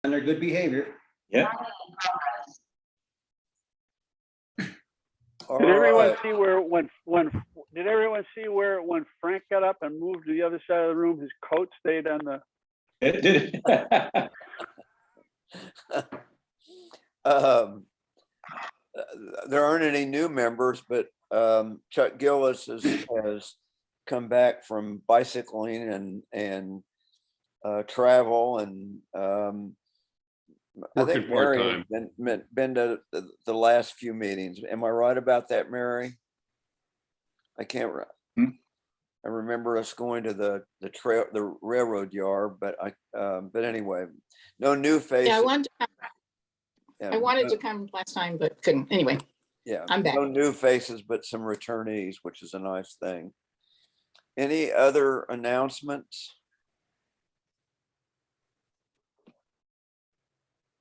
under good behavior. Yeah. Did everyone see where did everyone see where when Frank got up and moved to the other side of the room, his coat stayed on the? It did. There aren't any new members, but Chuck Gillis has come back from bicycling and travel, and I think Working Mary part-time. has been to the last few meetings. Am I right about that, Mary? I can't. I remember us going to the railroad yard, but anyway, no new faces. Yeah, I wanted no- to come last time, but couldn't. Anyway, Yeah, I'm back. no new faces, but some returnees, which is a nice thing. Any other announcements?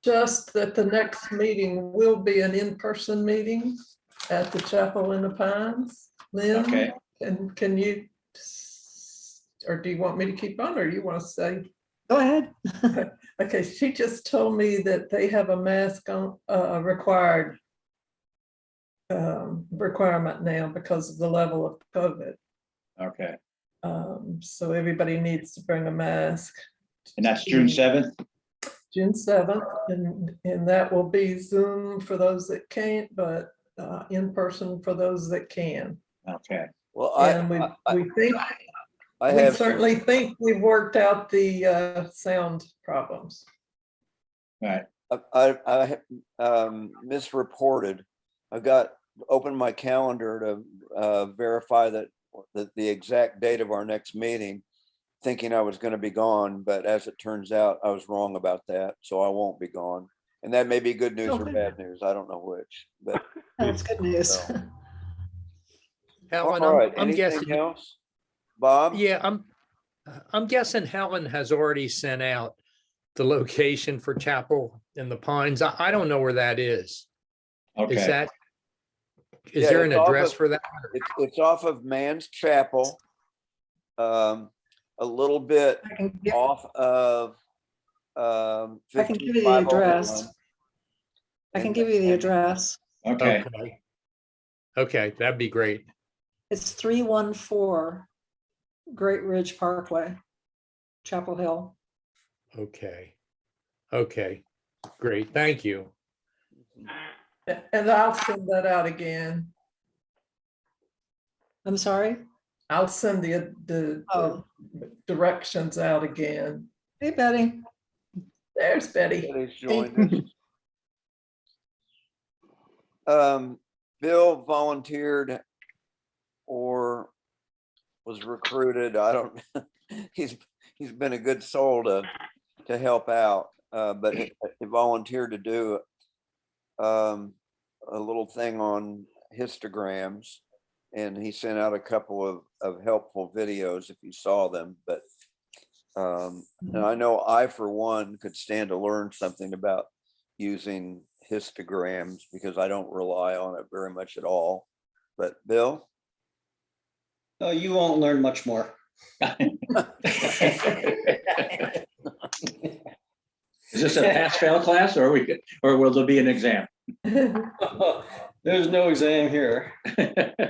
Just that the next meeting will be an in-person meeting at the Chapel in the Pines. Lynn, Okay. can you, or do you want me to keep on, or you want to say? Go ahead. Okay, she just told me that they have a mask on, requirement now because of the level of COVID. Okay. So everybody needs to bring a mask. And that's June 7th? June 7th, and that will be Zoom for those that can't, but in person for those that can. Okay. Well, And we certainly think we've worked out the sound problems. All right. I misreported. I opened my calendar to verify that the exact date of our next meeting, thinking I was going to be gone, but as it turns out, I was wrong about that, so I won't be gone. And that may be good news or Okay. bad news. I don't know which. But That's good news. so. Helen, All right. I'm Anything guessing. else, Bob? Yeah, I'm guessing Helen has already sent out the location for Chapel in the Pines. I don't know where that is. Okay. Is there Yeah, an it's off address of- for that? It's off of Man's Chapel, a little bit I can give, off of I can give you the 5501. address. I can give you the address. Okay. Okay, that'd be great. It's 314 Great Ridge Parkway, Chapel Hill. Okay, great. Thank you. And I'll send that out again. I'm sorry. I'll send the Oh. directions out again. Hey, Betty. There's Betty. Betty's joined us. Bill volunteered or was recruited. I don't, he's been a good soul to help out, but he volunteered to do a little thing on histograms, and he sent out a couple of helpful videos if you saw them. But and I know I, for one, could stand to learn something about using histograms because I don't rely on it very much at all. But Bill? Oh, you won't learn much more. Is this a pass-fail class, or will there be an exam? There's no exam here,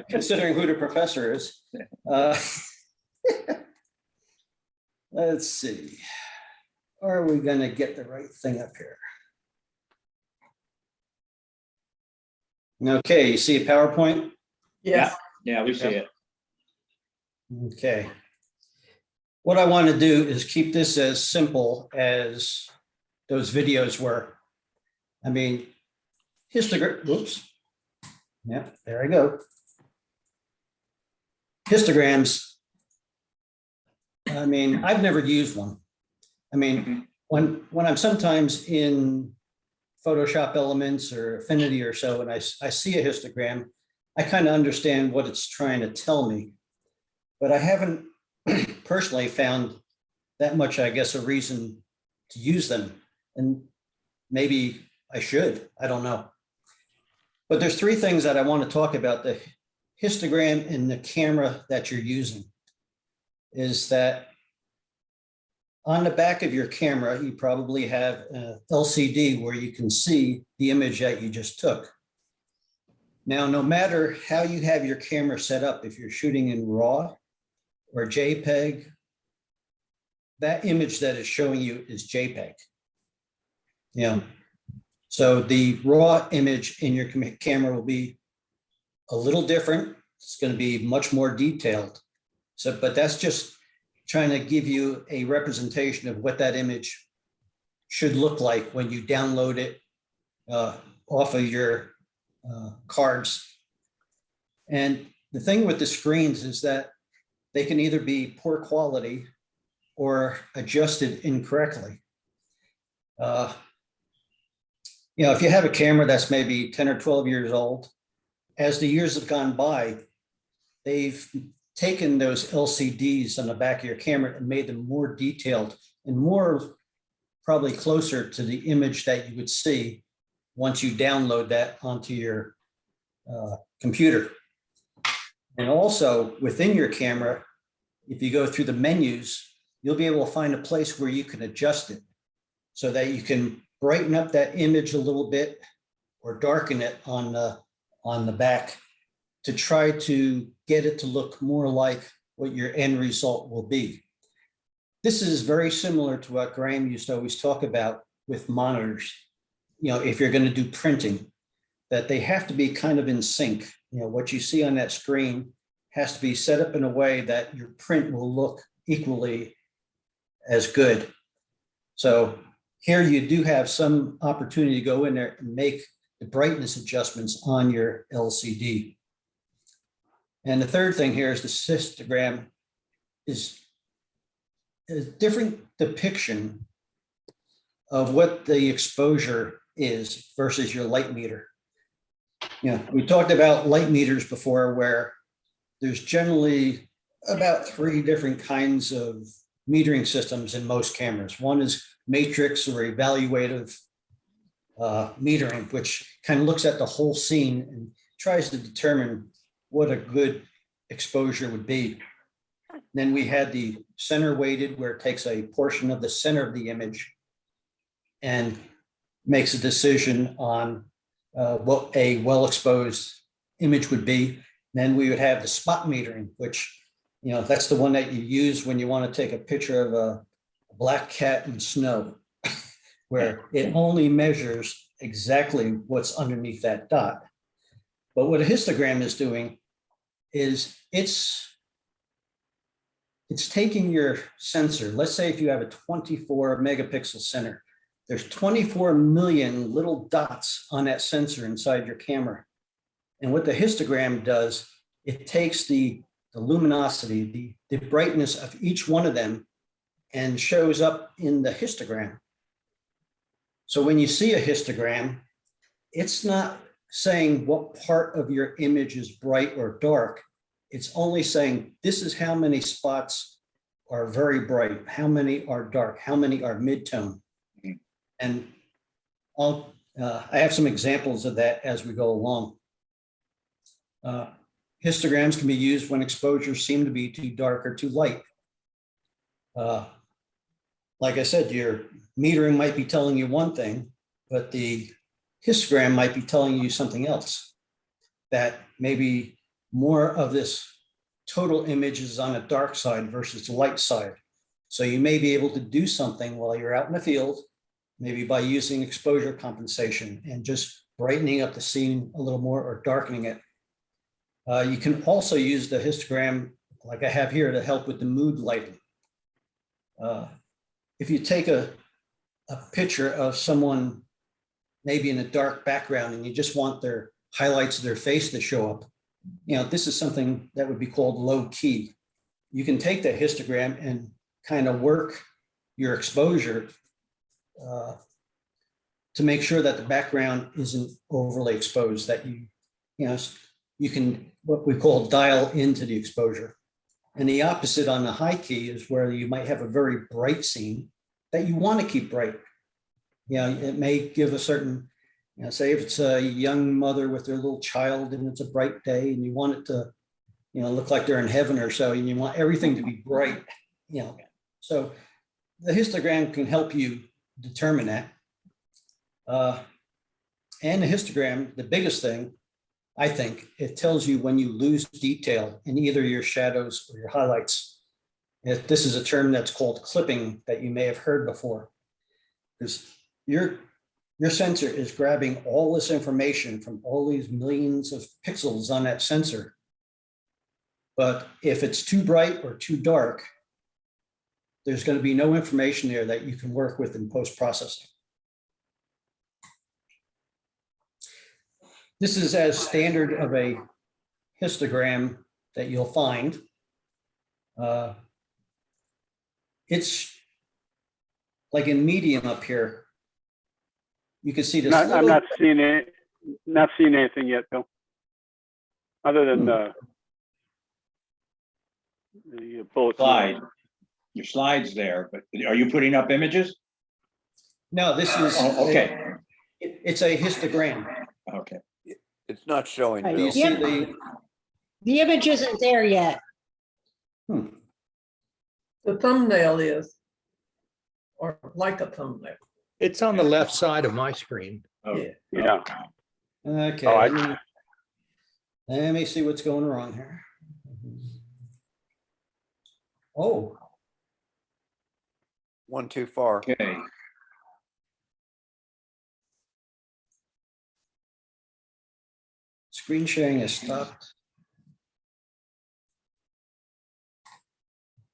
considering who the professor is. Let's see. Are we going to get the right thing up here? Okay, you see a PowerPoint? Yes. Yeah, we see it. Okay. What I want to do is keep this as simple as those videos were. I mean, histogram, whoops. Yeah, there I go. Histograms. I mean, I've never used one. I mean, when I'm sometimes in Photoshop Elements or Affinity or so, and I see a histogram, I kind of understand what it's trying to tell me. But I haven't personally found that much, I guess, a reason to use them. And maybe I should, I don't know. But there's three things that I want to talk about: the histogram and the camera that you're using. Is that on the back of your camera, you probably have a LCD where you can see the image that you just took. Now, no matter how you have your camera set up, if you're shooting in RAW or JPEG, that image that is showing you is JPEG. Yeah. So the raw image in your camera will be a little different. It's going to be much more detailed. So, but that's just trying to give you a representation of what that image should look like when you download it off of your cards. And the thing with the screens is that they can either be poor quality or adjusted incorrectly. If you have a camera that's maybe 10 or 12 years old, as the years have gone by, they've taken those LCDs on the back of your camera and made them more detailed and more probably closer to the image that you would see once you download that onto your computer. And also within your camera, if you go through the menus, you'll be able to find a place where you can adjust it so that you can brighten up that image a little bit or darken it on the back to try to get it to look more like what your end result will be. This is very similar to what Graham used to always talk about with monitors. If you're going to do printing, that they have to be kind of in sync. What you see on that screen has to be set up in a way that your print will look equally as good. So here you do have some opportunity to go in there and make the brightness adjustments on your LCD. And the third thing here is the histogram is a different depiction of what the exposure is versus your light meter. We talked about light meters before, where there's generally about 3 different kinds of metering systems in most cameras. One is matrix or evaluative metering, which kind of looks at the whole scene and tries to determine what a good exposure would be. Then we had the center weighted, where it takes a portion of the center of the image and makes a decision on what a well-exposed image would be. Then we would have the spot metering, which, that's the one that you use when you want to take a picture of a black cat in snow, where it only measures exactly what's underneath that dot. But what a histogram is doing is it's taking your sensor. Let's say if you have a 24 megapixel sensor, there's 24 million little dots on that sensor inside your camera. And what the histogram does, it takes the luminosity, the brightness of each one of them and shows up in the histogram. So when you see a histogram, it's not saying what part of your image is bright or dark. It's only saying this is how many spots are very bright, how many are dark, how many are mid-tone. And I have some examples of that as we go along. Histograms can be used when exposures seem to be too dark or too light. Like I said, your metering might be telling you one thing, but the histogram might be telling you something else, that maybe more of this total image is on a dark side versus the light side. So you may be able to do something while you're out in the field, maybe by using exposure compensation and just brightening up the scene a little more or darkening it. You can also use the histogram, like I have here, to help with the mood lighting. If you take a picture of someone maybe in a dark background and you just want their highlights of their face to show up, this is something that would be called low key. You can take the histogram and kind of work your exposure to make sure that the background isn't overly exposed, that you can, what we call, dial into the exposure. And the opposite on the high key is where you might have a very bright scene that you want to keep bright. It may give a certain, say if it's a young mother with their little child and it's a bright day and you want it to, look like they're in heaven or so, and you want everything to be bright, So the histogram can help you determine that. And the histogram, the biggest thing, I think, it tells you when you lose detail in either your shadows or your highlights. This is a term that's called clipping that you may have heard before. Because your sensor is grabbing all this information from all these millions of pixels on that sensor. But if it's too bright or too dark, there's going to be no information there that you can work with in post-processing. This is as standard of a histogram that you'll find. It's like in medium up here. You can see this. I'm not seeing it. Not seeing anything yet, Bill. Other than the bullet Slide. Your slide's there, but are you putting up images? No, this is. Oh, okay. It's a histogram. Okay. It's not showing. Right. Do you Bill. see the? The image isn't there yet. The thumbnail is, or like a thumbnail. It's on the left side of my screen. Oh, Yeah. Okay. Oh, Let me see what's going wrong here. Oh, One too far. okay. screen sharing is stopped.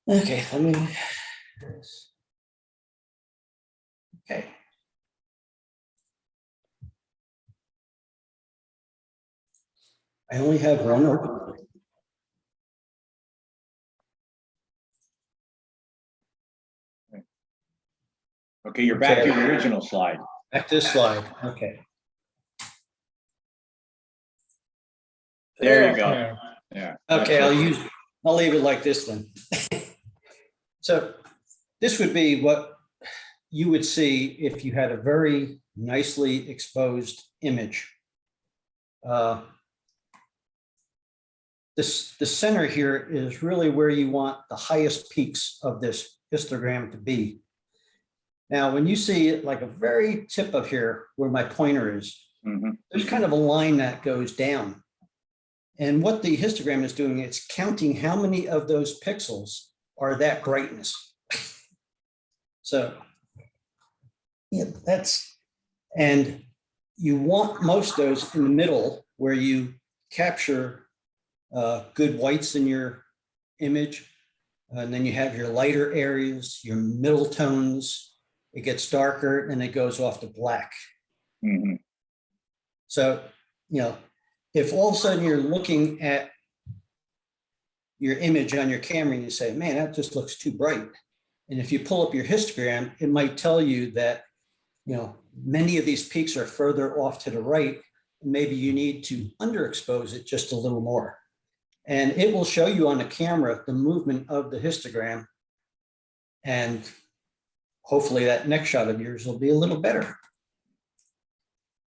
Okay, let me. Okay. I only have one open. Okay, you're back to your original slide. Back to this slide, okay. There you go. Yeah. Okay, I'll leave it like this then. So this would be what you would see if you had a very nicely exposed image. The center here is really where you want the highest peaks of this histogram to be. Now, when you see it like a very tip of here where my pointer is, there's kind of a line that goes down. And what the histogram is doing, it's counting how many of those pixels are that brightness. So, yeah, and you want most of those in the middle where you capture good whites in your image. And then you have your lighter areas, your middle tones. It gets darker and it goes off to black. So, you know, if all of a sudden you're looking at your image on your camera and you say, man, that just looks too bright. And if you pull up your histogram, it might tell you that, you know, many of these peaks are further off to the right. Maybe you need to underexpose it just a little more. And it will show you on the camera the movement of the histogram. And hopefully that next shot of yours will be a little better.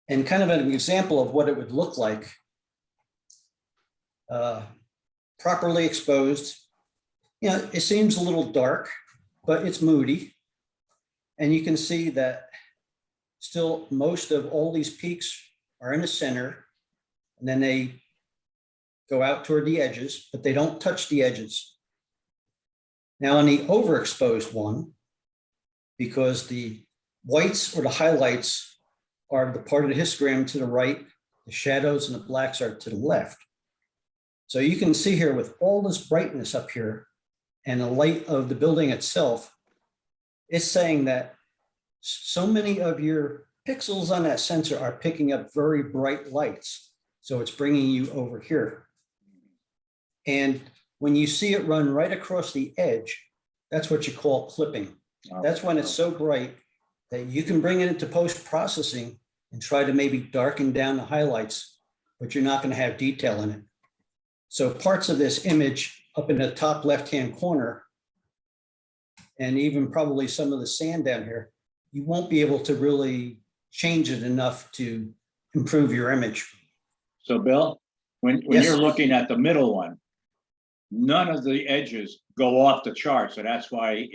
And kind of an example of what it would look like. Properly exposed, you know, it seems a little dark, but it's moody. And you can see that still most of all these peaks are in the center, and then they go out toward the edges, but they don't touch the edges. Now on the overexposed one, because the whites or the highlights are the part of the histogram to the right, the shadows and the blacks are to the left. So you can see here with all this brightness up here and the light of the building itself, it's saying that so many of your pixels on that sensor are picking up very bright lights. So it's bringing you over here. And when you see it run right across the edge, that's what you call clipping. That's when it's so bright that you can bring it into post-processing and try to maybe darken down the highlights, but you're not going to have detail in it. So parts of this image up in the top left-hand corner, and even probably some of the sand down here, you won't be able to really change it enough to improve your image. So Bill, when Yes. you're looking at the middle one, none of the edges go off the chart. So that's why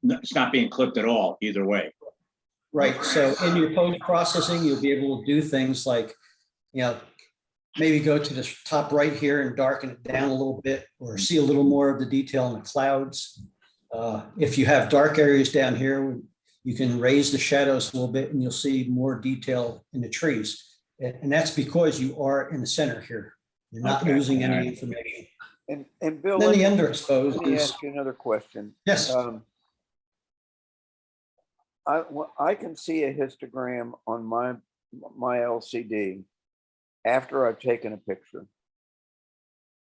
it's not being clipped at all, either way. Right, so in your post-processing, you'll be able to do things like, maybe go to the top right here and darken it down a little bit, or see a little more of the detail in the clouds. If you have dark areas down here, you can raise the shadows a little bit and you'll see more detail in the trees. And that's because you are in the center here. You're not Okay. losing All any right. information. And Bill, Then let the me underexposed is, ask you another question. yes, I can see a histogram on my LCD after I've taken a picture.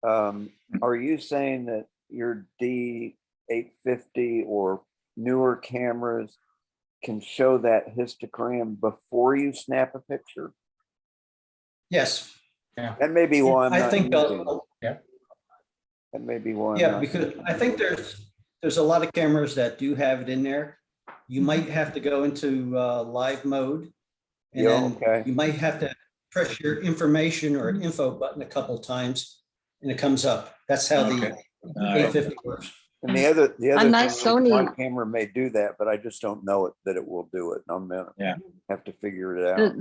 Are you saying that your D850 or newer cameras can show that histogram before you snap a picture? yes. That may be why I'm I not think, using it. That may be why. I'm yeah, not because using I it. think there's a lot of cameras that do have it in there. You might have to go into live mode, and Yeah, then okay. you might have to press your information or info button a couple of times, and it comes up. That's how Okay. the 850 works. And the other On my thing is my Sony- camera may do that, but I just don't know that it will do it. I'm gonna Yeah. have to figure it The out.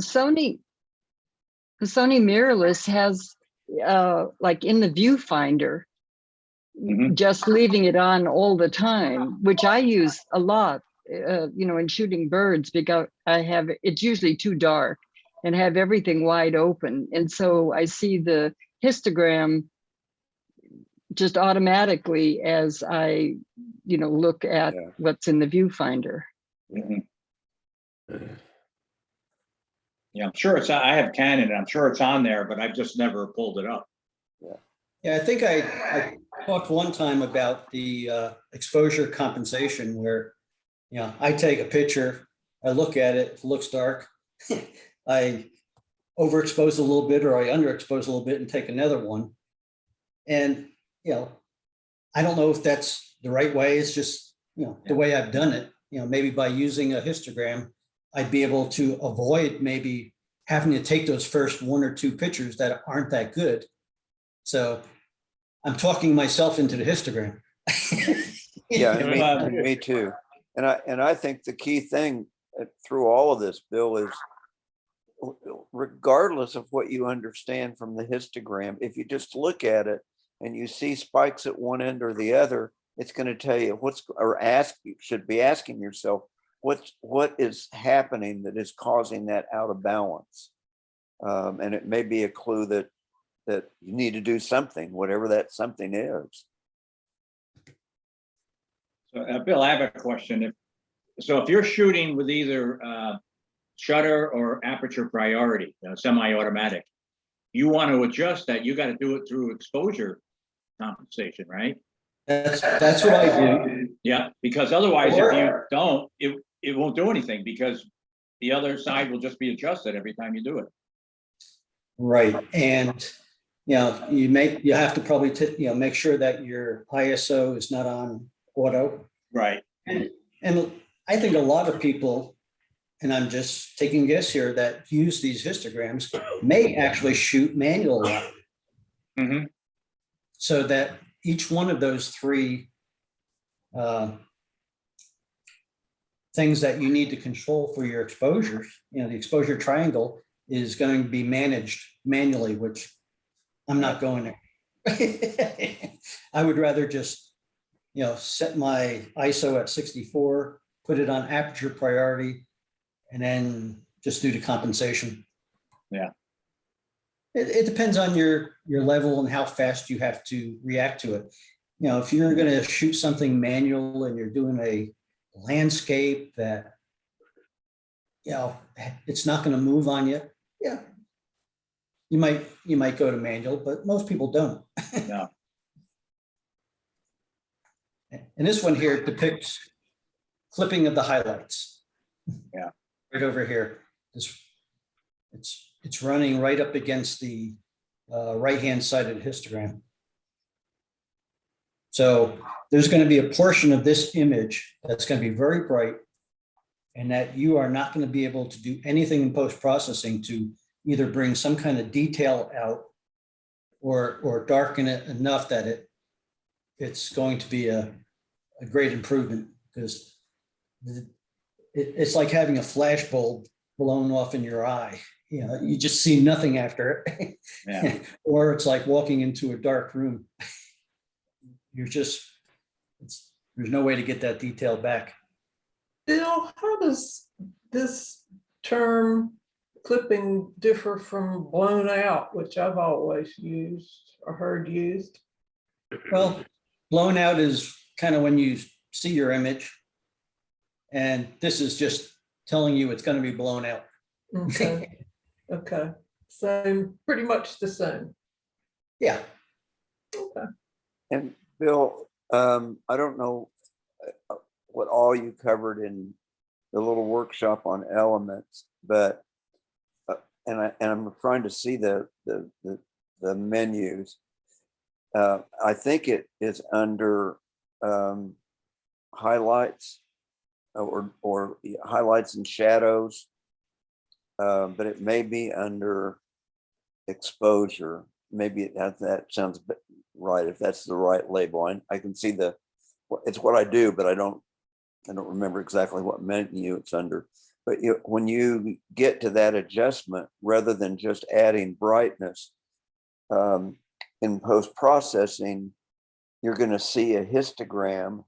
Sony mirrorless has, like in the viewfinder, Mhm. just leaving it on all the time, which I use a lot, in shooting birds, because it's usually too dark and have everything wide open. And so I see the histogram just automatically as I, look at Yeah. what's in the viewfinder. Mhm. Yeah, I'm sure I have Canon, and I'm sure it's on there, but I've just never pulled it up. Yeah, I think I talked one time about the exposure compensation where, I take a picture, I look at it, if it looks dark, I overexpose a little bit or I underexpose a little bit and take another one. And, I don't know if that's the right way. It's just, the way I've done it. Maybe by using a histogram, I'd be able to avoid maybe having to take those first one or two pictures that aren't that good. So I'm talking myself into the histogram. Yeah, and me too. And I think the key thing through all of this, Bill, is regardless of what you understand from the histogram, if you just look at it and you see spikes at one end or the other, it's going to tell you you should be asking yourself, what is happening that is causing that out of balance? And it may be a clue that you need to do something, whatever that something is. So, Bill, I have a question. If you're shooting with either shutter or aperture priority, semi-automatic, you want to adjust that, you got to do it through exposure compensation, right? That's what I do. Yeah, because otherwise, if you don't, it won't do anything, because the other side will just be adjusted every time you do it. Right. And, you have to probably, make sure that your ISO is not on auto. Right. And I think a lot of people, and I'm just taking a guess here, that use these histograms may actually shoot manual a lot. Mm-hmm. So that each one of those three things that you need to control for your exposures, the exposure triangle is going to be managed manually, which I'm not going there. I would rather just, set my ISO at 64, put it on aperture priority, and then just do the compensation. Yeah. It depends on your level and how fast you have to react to it. If you're going to shoot something manual and you're doing a landscape that, it's not going to move on you. Yeah. You might go to manual, but most people don't. No. And this one here depicts clipping of the highlights. Yeah. Right over here. It's running right up against the right-hand side of the histogram. So there's going to be a portion of this image that's going to be very bright, and that you are not going to be able to do anything in post-processing to either bring some kind of detail out or darken it enough that it's going to be a great improvement, because it's like having a flash bulb blown off in your eye. You know, you just see nothing after it. Yeah. Or it's like walking into a dark room. You're just, there's no way to get that detail back. Bill, how does this term clipping differ from blown out, which I've always used or heard used? Well, blown out is kind of when you see your image. And this is just telling you it's going to be blown out. Okay, okay, same, pretty much the same. Yeah. Okay. And Bill, I don't know what all you covered in the little workshop on elements, but and I'm trying to see the menus. I think it is under highlights or highlights and shadows, but it may be under exposure. Maybe that sounds right, if that's the right label. I can see it's what I do, but I don't remember exactly what menu it's under. But when you get to that adjustment, rather than just adding brightness, in post-processing, you're going to see a histogram,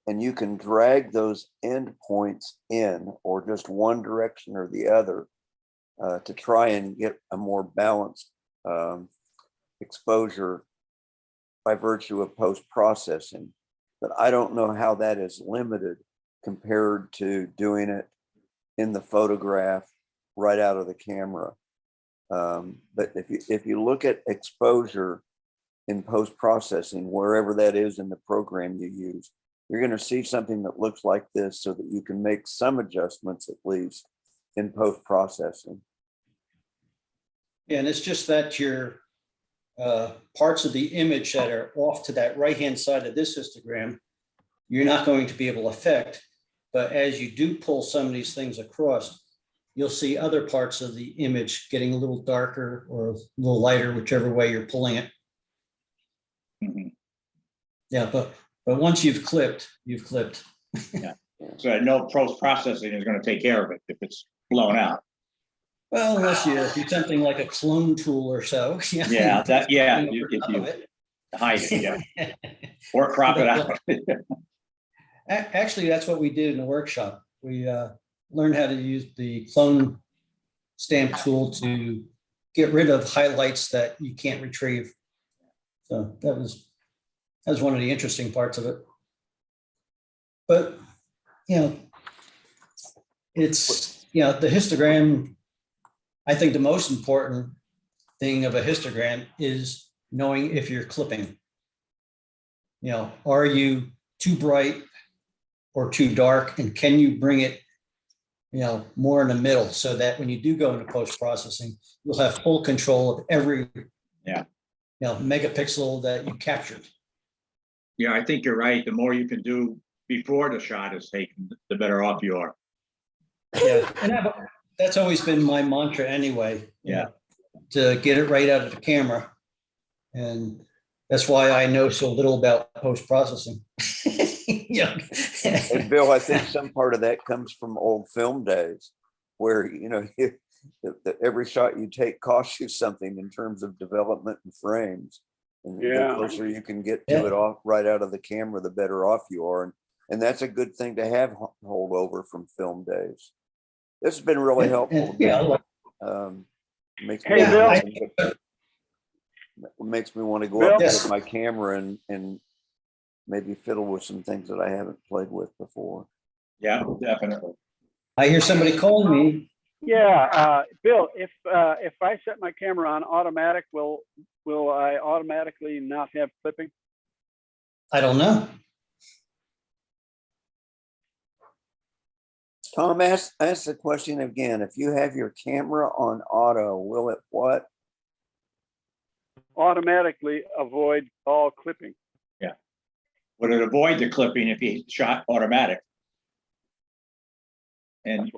and you can drag those endpoints in, or just one direction or the other, to try and get a more balanced exposure by virtue of post-processing. But I don't know how that is limited compared to doing it in the photograph right out of the camera. But if you look at exposure in post-processing, wherever that is in the program you use, you're going to see something that looks like this, so that you can make some adjustments at least in post-processing. Yeah, and it's just that your parts of the image that are off to that right-hand side of this histogram, you're not going to be able to affect. But as you do pull some of these things across, you'll see other parts of the image getting a little darker or a little lighter, whichever way you're pulling it. Mhm. Yeah, but once you've clipped, you've clipped. So no post-processing is going to take care of it if it's blown out. Well, unless you do something like a clone tool or so. Yeah, if you hide it, yeah, or crop it out. Actually, that's what we did in the workshop. We learned how to use the clone stamp tool to get rid of highlights that you can't retrieve. So that was one of the interesting parts of it. But, it's, the histogram, I think the most important thing of a histogram is knowing if you're clipping. Are you too bright or too dark, and can you bring it, more in the middle, so that when you do go into post-processing, you'll have full control of every megapixel that you captured. Yeah, I think you're right. The more you can do before the shot is taken, the better off you are. Yeah, and that's always been my mantra anyway. Yeah. To get it right out of the camera. And that's why I know so little about post-processing. And Bill, I think some part of that comes from old film days, where every shot you take costs you something in terms of development and frames. And the closer you can get to it off right out of the camera, the better off you are. And that's a good thing to have hold over from film days. This has been really helpful. Makes me want to go up with my camera and maybe fiddle with some things that I haven't played with before. Yeah, definitely. I hear somebody calling me. Yeah, Bill, if I set my camera on automatic, will I automatically not have clipping? I don't know. Tom, ask the question again. If you have your camera on auto, will it what? Automatically avoid all clipping. Yeah. Would it avoid the clipping if you shot automatic? And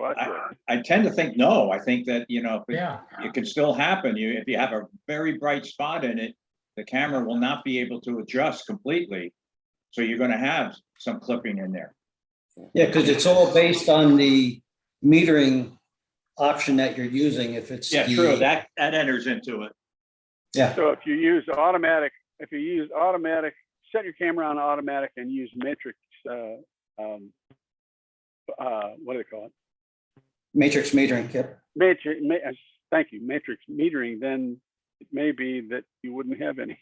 I tend to think no. I think that, it can still happen. If you have a very bright spot in it, the camera will not be able to adjust completely. So you're going to have some clipping in there. Yeah, because it's all based on the metering option that you're using. If it's Yeah, true. That enters into it. Yeah, So if you use automatic, set your camera on automatic and use matrix, what do they call it? matrix metering. Yep. Thank you, matrix metering, then it may be that you wouldn't have any.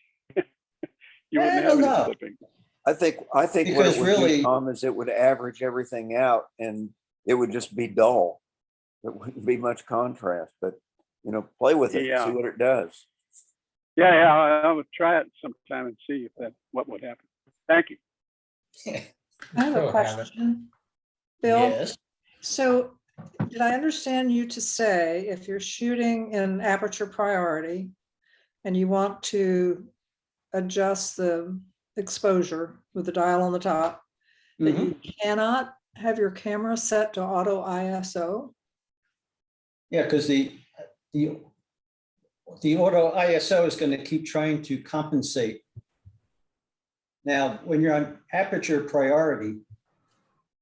You wouldn't I have don't any know. clipping. I think what Because it would really- do, Tom, is it would average everything out and it would just be dull. It wouldn't be much contrast, but play with it, Yeah. see what it does. Yeah, I would try it sometime and see if what would happen. Thank you. I have Go a ahead. question. Bill, Yes. so did I understand you to say if you're shooting in aperture priority and you want to adjust the exposure with the dial on the top, that Mhm. you cannot have your camera set to auto ISO? Yeah, because the auto ISO is going to keep trying to compensate. Now, when you're on aperture priority,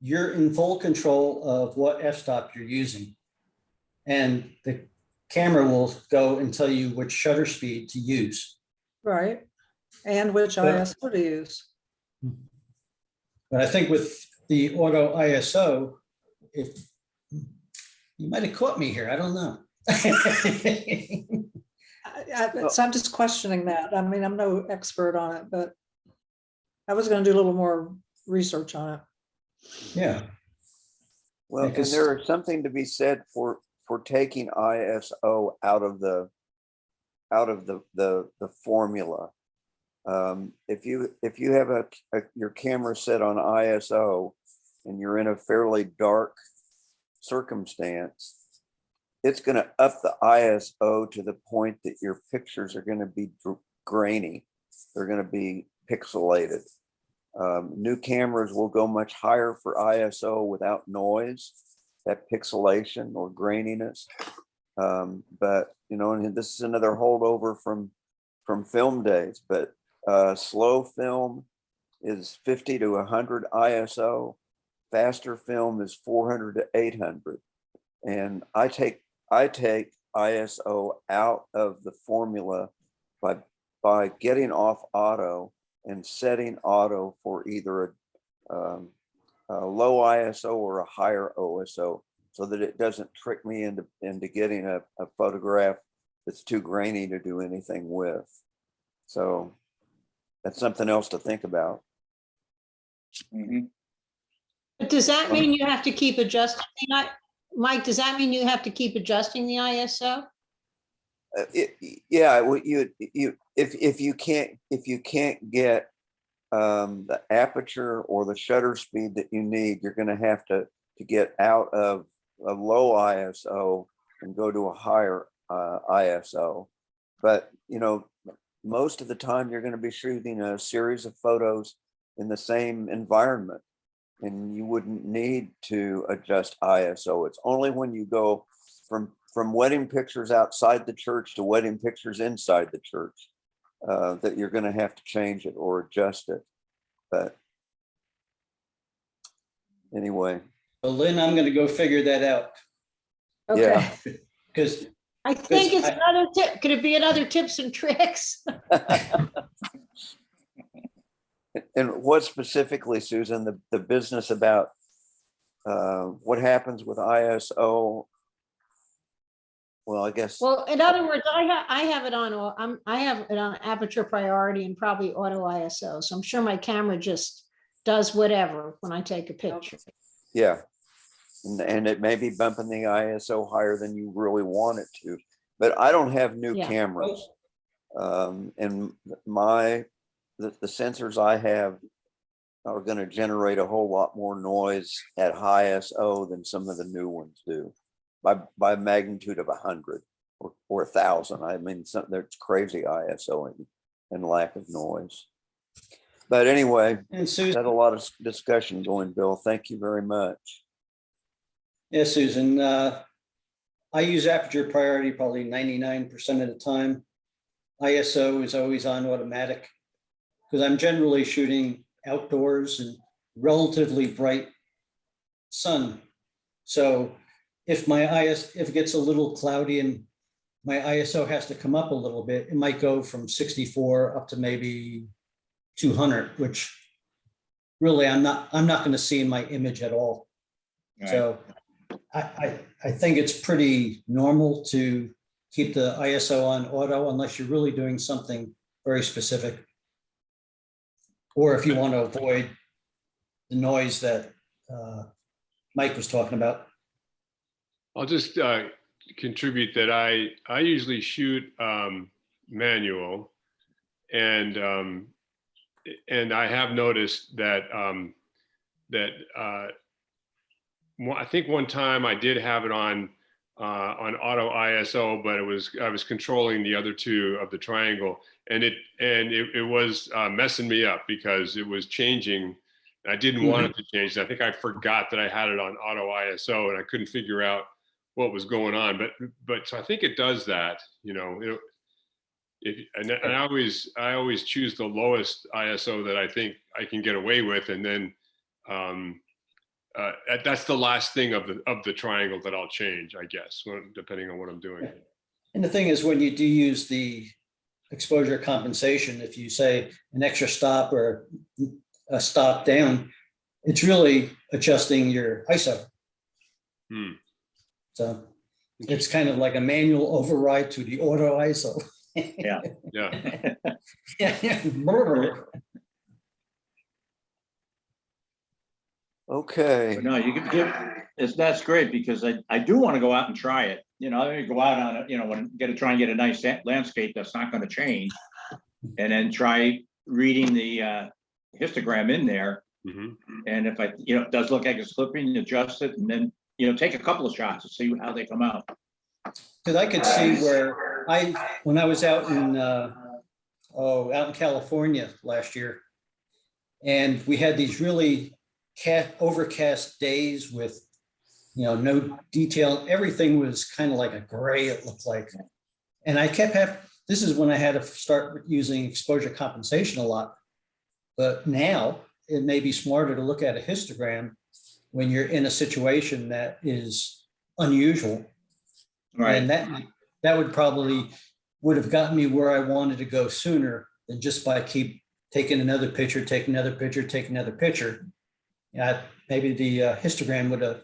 you're in full control of what f-stop you're using. And the camera will go and tell you which shutter speed to use. Right, and which ISO to use. But I think with the auto ISO, if you might have caught me here, I don't know. So I'm just questioning that. I mean, I'm no expert on it, but I was gonna do a little more research on it. Yeah. Well, and Because- there is something to be said for taking ISO out of the formula. If you have your camera set on ISO and you're in a fairly dark circumstance, it's going to up the ISO to the point that your pictures are going to be grainy. They're going to be pixelated. New cameras will go much higher for ISO without noise, that pixelation or graininess. But and this is another holdover from film days, but slow film is 50 to 100 ISO. Faster film is 400 to 800. And I take ISO out of the formula by getting off auto and setting auto for either a low ISO or a higher OSO, so that it doesn't trick me into getting a photograph that's too grainy to do anything with. So that's something else to think about. Mhm. But does that mean you have to keep adjusting? Mike, does that mean you have to keep adjusting the ISO? Yeah, if you can't get the aperture or the shutter speed that you need, you're going to have to get out of a low ISO and go to a higher ISO. But most of the time you're going to be shooting a series of photos in the same environment, and you wouldn't need to adjust ISO. It's only when you go from wedding pictures outside the church to wedding pictures inside the church that you're going to have to change it or adjust it. But anyway. Well, Lynn, I'm going to go figure that out. Okay. Because I think it's another tip. Could it be another tips and tricks? And what specifically, Susan, the business about what happens with ISO? Well, I guess. Well, in other words, I have it on aperture priority and probably auto ISO. So I'm sure my camera just does whatever when I take a picture. Yeah. And it may be bumping the ISO higher than you really want it to. But I don't have new cameras. And the sensors I have are going to generate a whole lot more noise at high ISO than some of the new ones do, by magnitude of 100 or 1,000. I mean, there's crazy ISO and lack of noise. But anyway, and Susan, had a lot of discussion going, Bill. Thank you very much. yeah, Susan, I use aperture priority probably 99% of the time. ISO is always on automatic because I'm generally shooting outdoors and relatively bright sun. So if if it gets a little cloudy and my ISO has to come up a little bit, it might go from 64 up to maybe 200, which really I'm not going to see in my image at all. Right. So I think it's pretty normal to keep the ISO on auto unless you're really doing something very specific. Or if you want to avoid the noise that Mike was talking about. I'll just contribute that I usually shoot manual, and I have noticed that I think one time I did have it on auto ISO, but I was controlling the other two of the triangle, and it was messing me up because it was changing. I didn't want it to change. I think I forgot that I had it on auto ISO, and I couldn't figure out what was going on. But so I think it does that. And I always choose the lowest ISO that I think I can get away with, and then that's the last thing of the triangle that I'll change, I guess, depending on what I'm doing. And the thing is, when you do use the exposure compensation, if you say an extra stop or a stop down, it's really adjusting your ISO. So it's kind of like a manual override to the auto ISO. Yeah. Yeah. Okay. But no, you can give, that's great, because I do want to go out and try it. I go out on it, try and get a nice landscape that's not going to change, and then try reading the histogram in there. And if it does look like it's slipping, adjust it, and then, take a couple of shots to see how they come out. Because I could see where when I was out in California last year, and we had these really overcast days with, no detail. Everything was kind of like a gray, it looked like. And I kept this is when I had to start using exposure compensation a lot. But now it may be smarter to look at a histogram when you're in a situation that is unusual. Right. And that would have gotten me where I wanted to go sooner than just by keep taking another picture, take another picture, take another picture. Maybe the histogram would have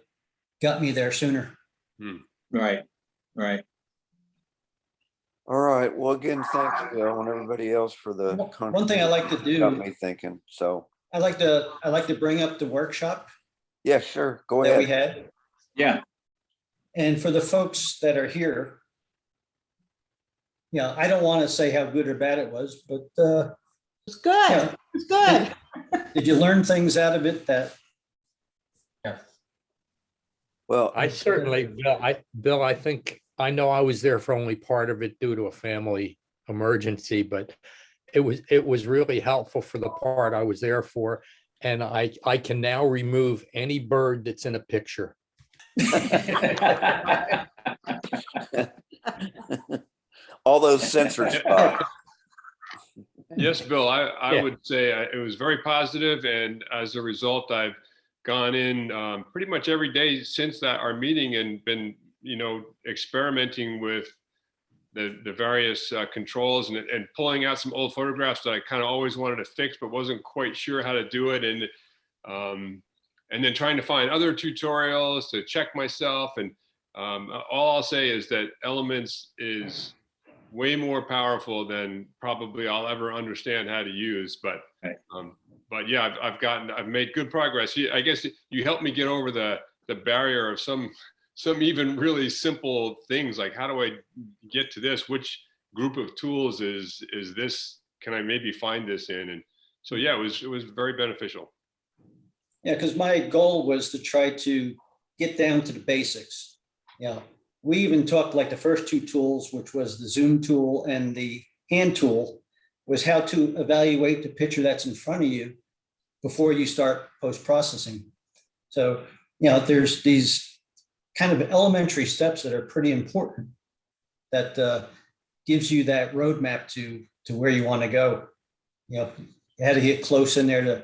got me there sooner. Right. All right. Well, again, thanks, Bill, and everybody else for the One thing I like to do, got me thinking. So I like to bring up the workshop yeah, sure. Go that we ahead. had. Yeah. And for the folks that are here, I don't want to say how good or bad it was, but It's good. Yeah. It's good. did you learn things out of it that? Well, I certainly, Bill, I think, I know I was there for only part of it due to a family emergency, but it was really helpful for the part I was there for. And I can now remove any bird that's in a picture. all those sensor spots. Yes, Bill, I Yeah. would say it was very positive, and as a result, I've gone in pretty much every day since our meeting and been, experimenting with the various controls and pulling out some old photographs that I kind of always wanted to fix, but wasn't quite sure how to do it. And then trying to find other tutorials to check myself. And all I'll say is that Elements is way more powerful than probably I'll ever understand how to use. But yeah, I've made good progress. I guess you helped me get over the barrier of some even really simple things, like how do I get to this? Which group of tools is this? Can I maybe find this in? And so yeah, it was very beneficial. Yeah, because my goal was to try to get down to the basics. We even talked like the first two tools, which was the zoom tool and the hand tool, was how to evaluate the picture that's in front of you before you start post-processing. So, there's these kind of elementary steps that are pretty important that gives you that roadmap to where you want to go. You had to get close in there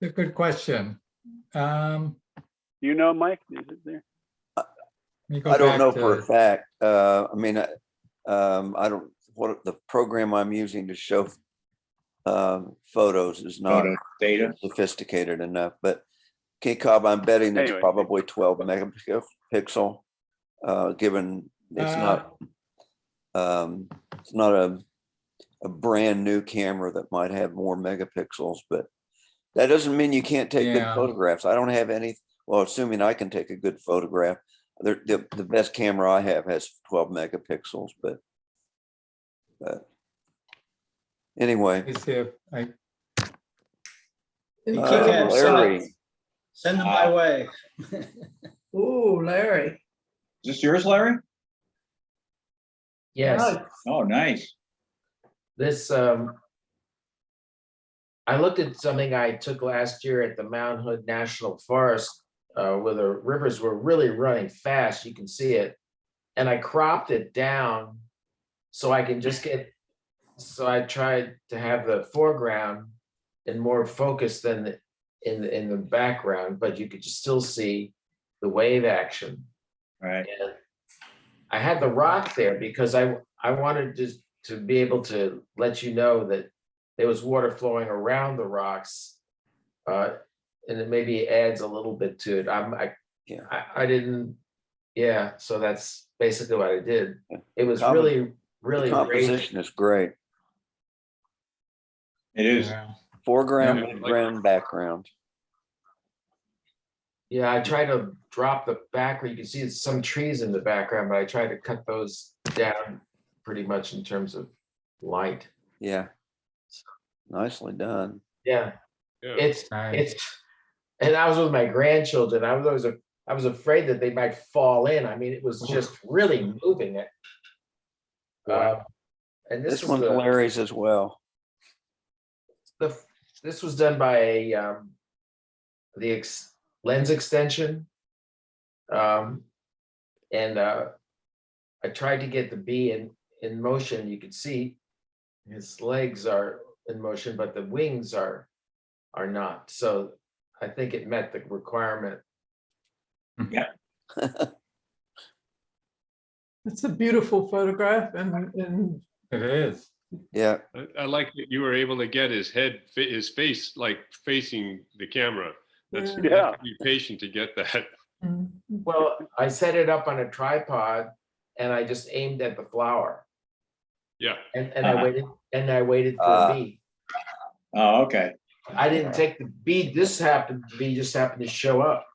a good question. You know, Mike, is it there? Let me go I don't back know for a to- fact. I mean, I don't, what the program I'm using to show photos is not Photo data. sophisticated enough, but KCOB, I'm betting it's Anyway. probably 12 megapixel, given it's not a brand new camera that might have more megapixels, but that doesn't mean you can't take good Yeah. photographs. I don't have any, well, assuming I can take a good photograph. The best camera I have has 12 megapixels, but anyway. let me see if I, You can't have Larry, shots. Send them my way. Ooh, Larry. Is this yours, Larry? Yes, Nice. Oh, nice. this, I looked at something I took last year at the Mount Hood National Forest, where the rivers were really running fast, you can see it. And I cropped it down so I can just get, so I tried to have the foreground in more focus than in the background, but you could still see the wave action. Right. And I had the rock there because I wanted to be able to let you know that there was water flowing around the rocks. And it maybe adds a little bit to it. I didn't, yeah, so that's basically what I did. It was really, really the composition is great. It is. yeah. Foreground, Yeah, like- midground, background. Yeah, I try to drop the background. You can see some trees in the background, but I try to cut those down pretty much in terms of light. Yeah. Nicely done. Yeah, Yeah. Nice. and I was with my grandchildren. I was afraid that they might fall in. I mean, it was just really moving it. And This was one's Larry's as well. this was done by a lens extension. And I tried to get the bee in motion. You could see his legs are in motion, but the wings are not. So I think it met the requirement. It's a beautiful photograph and It is. Yeah. I like that you were able to get his face like facing the camera. That's, you Yeah. have to be patient to get that. Well, I set it up on a tripod and I just aimed at the flower. Yeah. And I waited for a bee. Oh, okay. I didn't take the bee. This bee just happened to show up.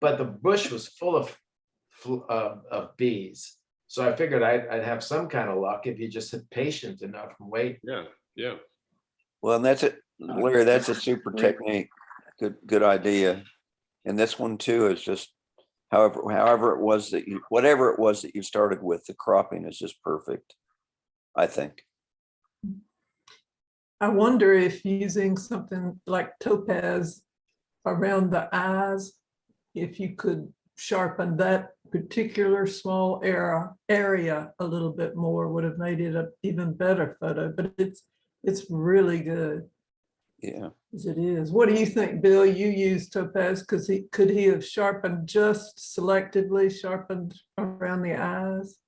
But the bush was full of bees. So I figured I'd have some kind of luck if you just had patient enough and wait. Yeah. Yeah. Well, and that's it, Larry, that's a super technique. Good idea. And this one too is just however it was that whatever it was that you started with, the cropping is just perfect, I think. I wonder if using something like topaz around the eyes, if you could sharpen that particular small area a little bit more, would have made it an even better photo, but it's really good. Yeah. As it is. What do you think, Bill? You used topaz because could he have sharpened just selectively sharpened around the eyes?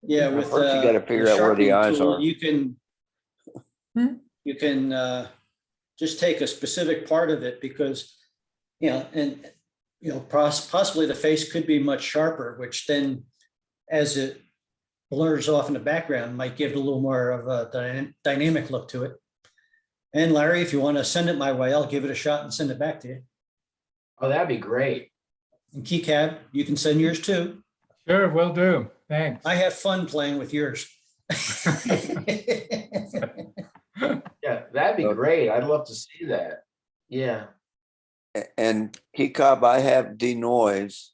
Yeah, with First you gotta figure out where the sharpening eyes tool, are. you can just take a specific part of it because, and possibly the face could be much sharper, which then as it blurs off in the background might give it a little more of a dynamic look to it. And Larry, if you want to send it my way, I'll give it a shot and send it back to you. Oh, that'd be great. And KeyCab, you can send yours too. Sure, will do. Thanks. I have fun playing with yours. Yeah, that'd be great. I'd love to see that. Yeah. And KeyCob, I have denoise.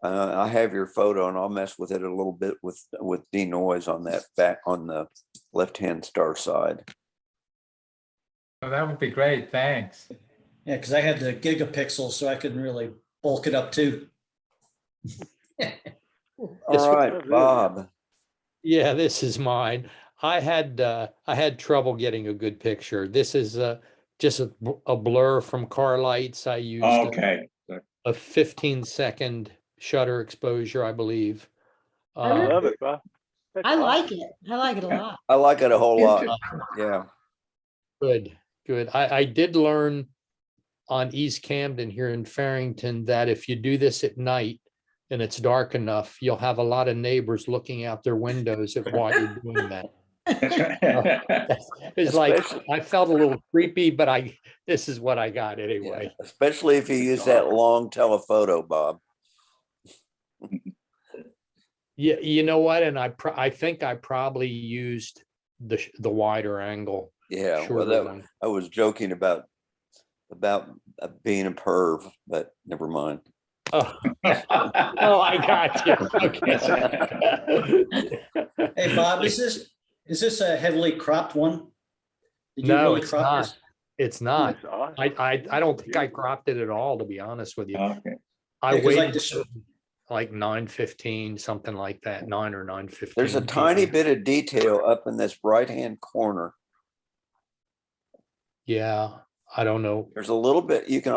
I have your photo and I'll mess with it a little bit with denoise on that back on the left-hand star side. Oh, that would be great. Thanks. Yeah, because I had the gigapixels, so I could really bulk it up too. All right, Bob. Yeah, this is mine. I had trouble getting a good picture. This is just a blur from car lights. I used Okay. a 15-second shutter exposure, I believe. I Uh, love it, Bob. That's I awesome. like it. I like it a lot. I like it a whole lot. Interesting. Yeah. Good, good. I did learn on East Camden here in Farrington that if you do this at night and it's dark enough, you'll have a lot of neighbors looking out their windows at while you're doing that. It's like, Especially- I felt a little creepy, but this is what I got anyway. Yeah, especially if you use that long telephoto, Bob. Yeah, you know what? And I think I probably used the wider angle. Yeah, well, shorter one. I was joking about being a perv, but never mind. Oh, oh, I got you. Okay. Hey, Bob, is this a heavily cropped one? Did you No, really it's crop not. this? It's not. That's awesome. I don't think I cropped it at all, to be honest with you. Okay. I Yeah, 'cause waited this- till like 9:15, something like that, 9 or 9:15. There's a tiny bit of detail up in this right-hand corner. Yeah, I don't know. There's a little bit, you can,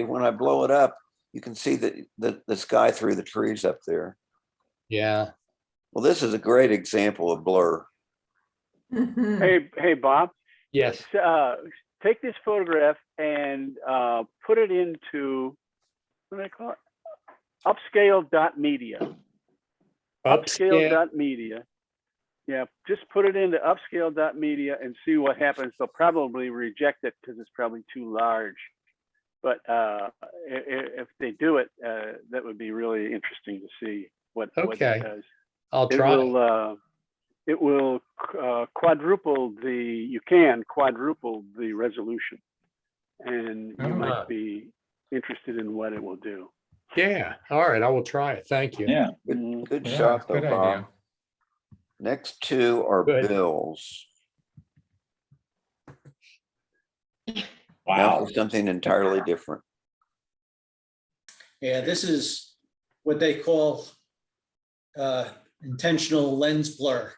when I blow it up, you can see the sky through the trees up there. Yeah. Well, this is a great example of blur. Mhm. Hey, Bob, Yes. take this photograph and put it into, what do they call it? Upscale.media. Upscale.media. Yeah, just put it into upscale.media and see what happens. They'll probably reject it because it's probably too large. But if they do it, that would be really interesting to see what Okay. it does. I'll try. It will quadruple the resolution, and you might be interested in what it will do. Yeah. All right. I will try it. Thank you. Yeah. Good Yeah, shot though, good Bob. idea. Next two are Good. bills. Now Wow. for something entirely different. Yeah, this is what they call intentional lens blur.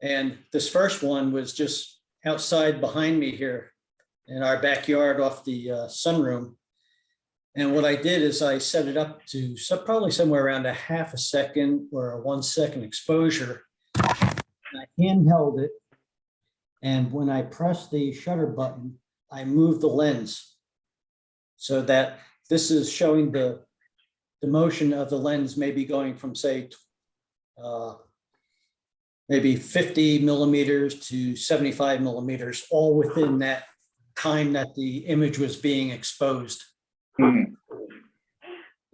And this first one was just outside behind me here in our backyard off the sunroom. And what I did is I set it up to probably somewhere around a half a second or a 1 second exposure. And I handheld it. And when I press the shutter button, I move the lens so that this is showing the motion of the lens maybe going from, say, maybe 50 millimeters to 75 millimeters, all within that time that the image was being exposed. Mhm.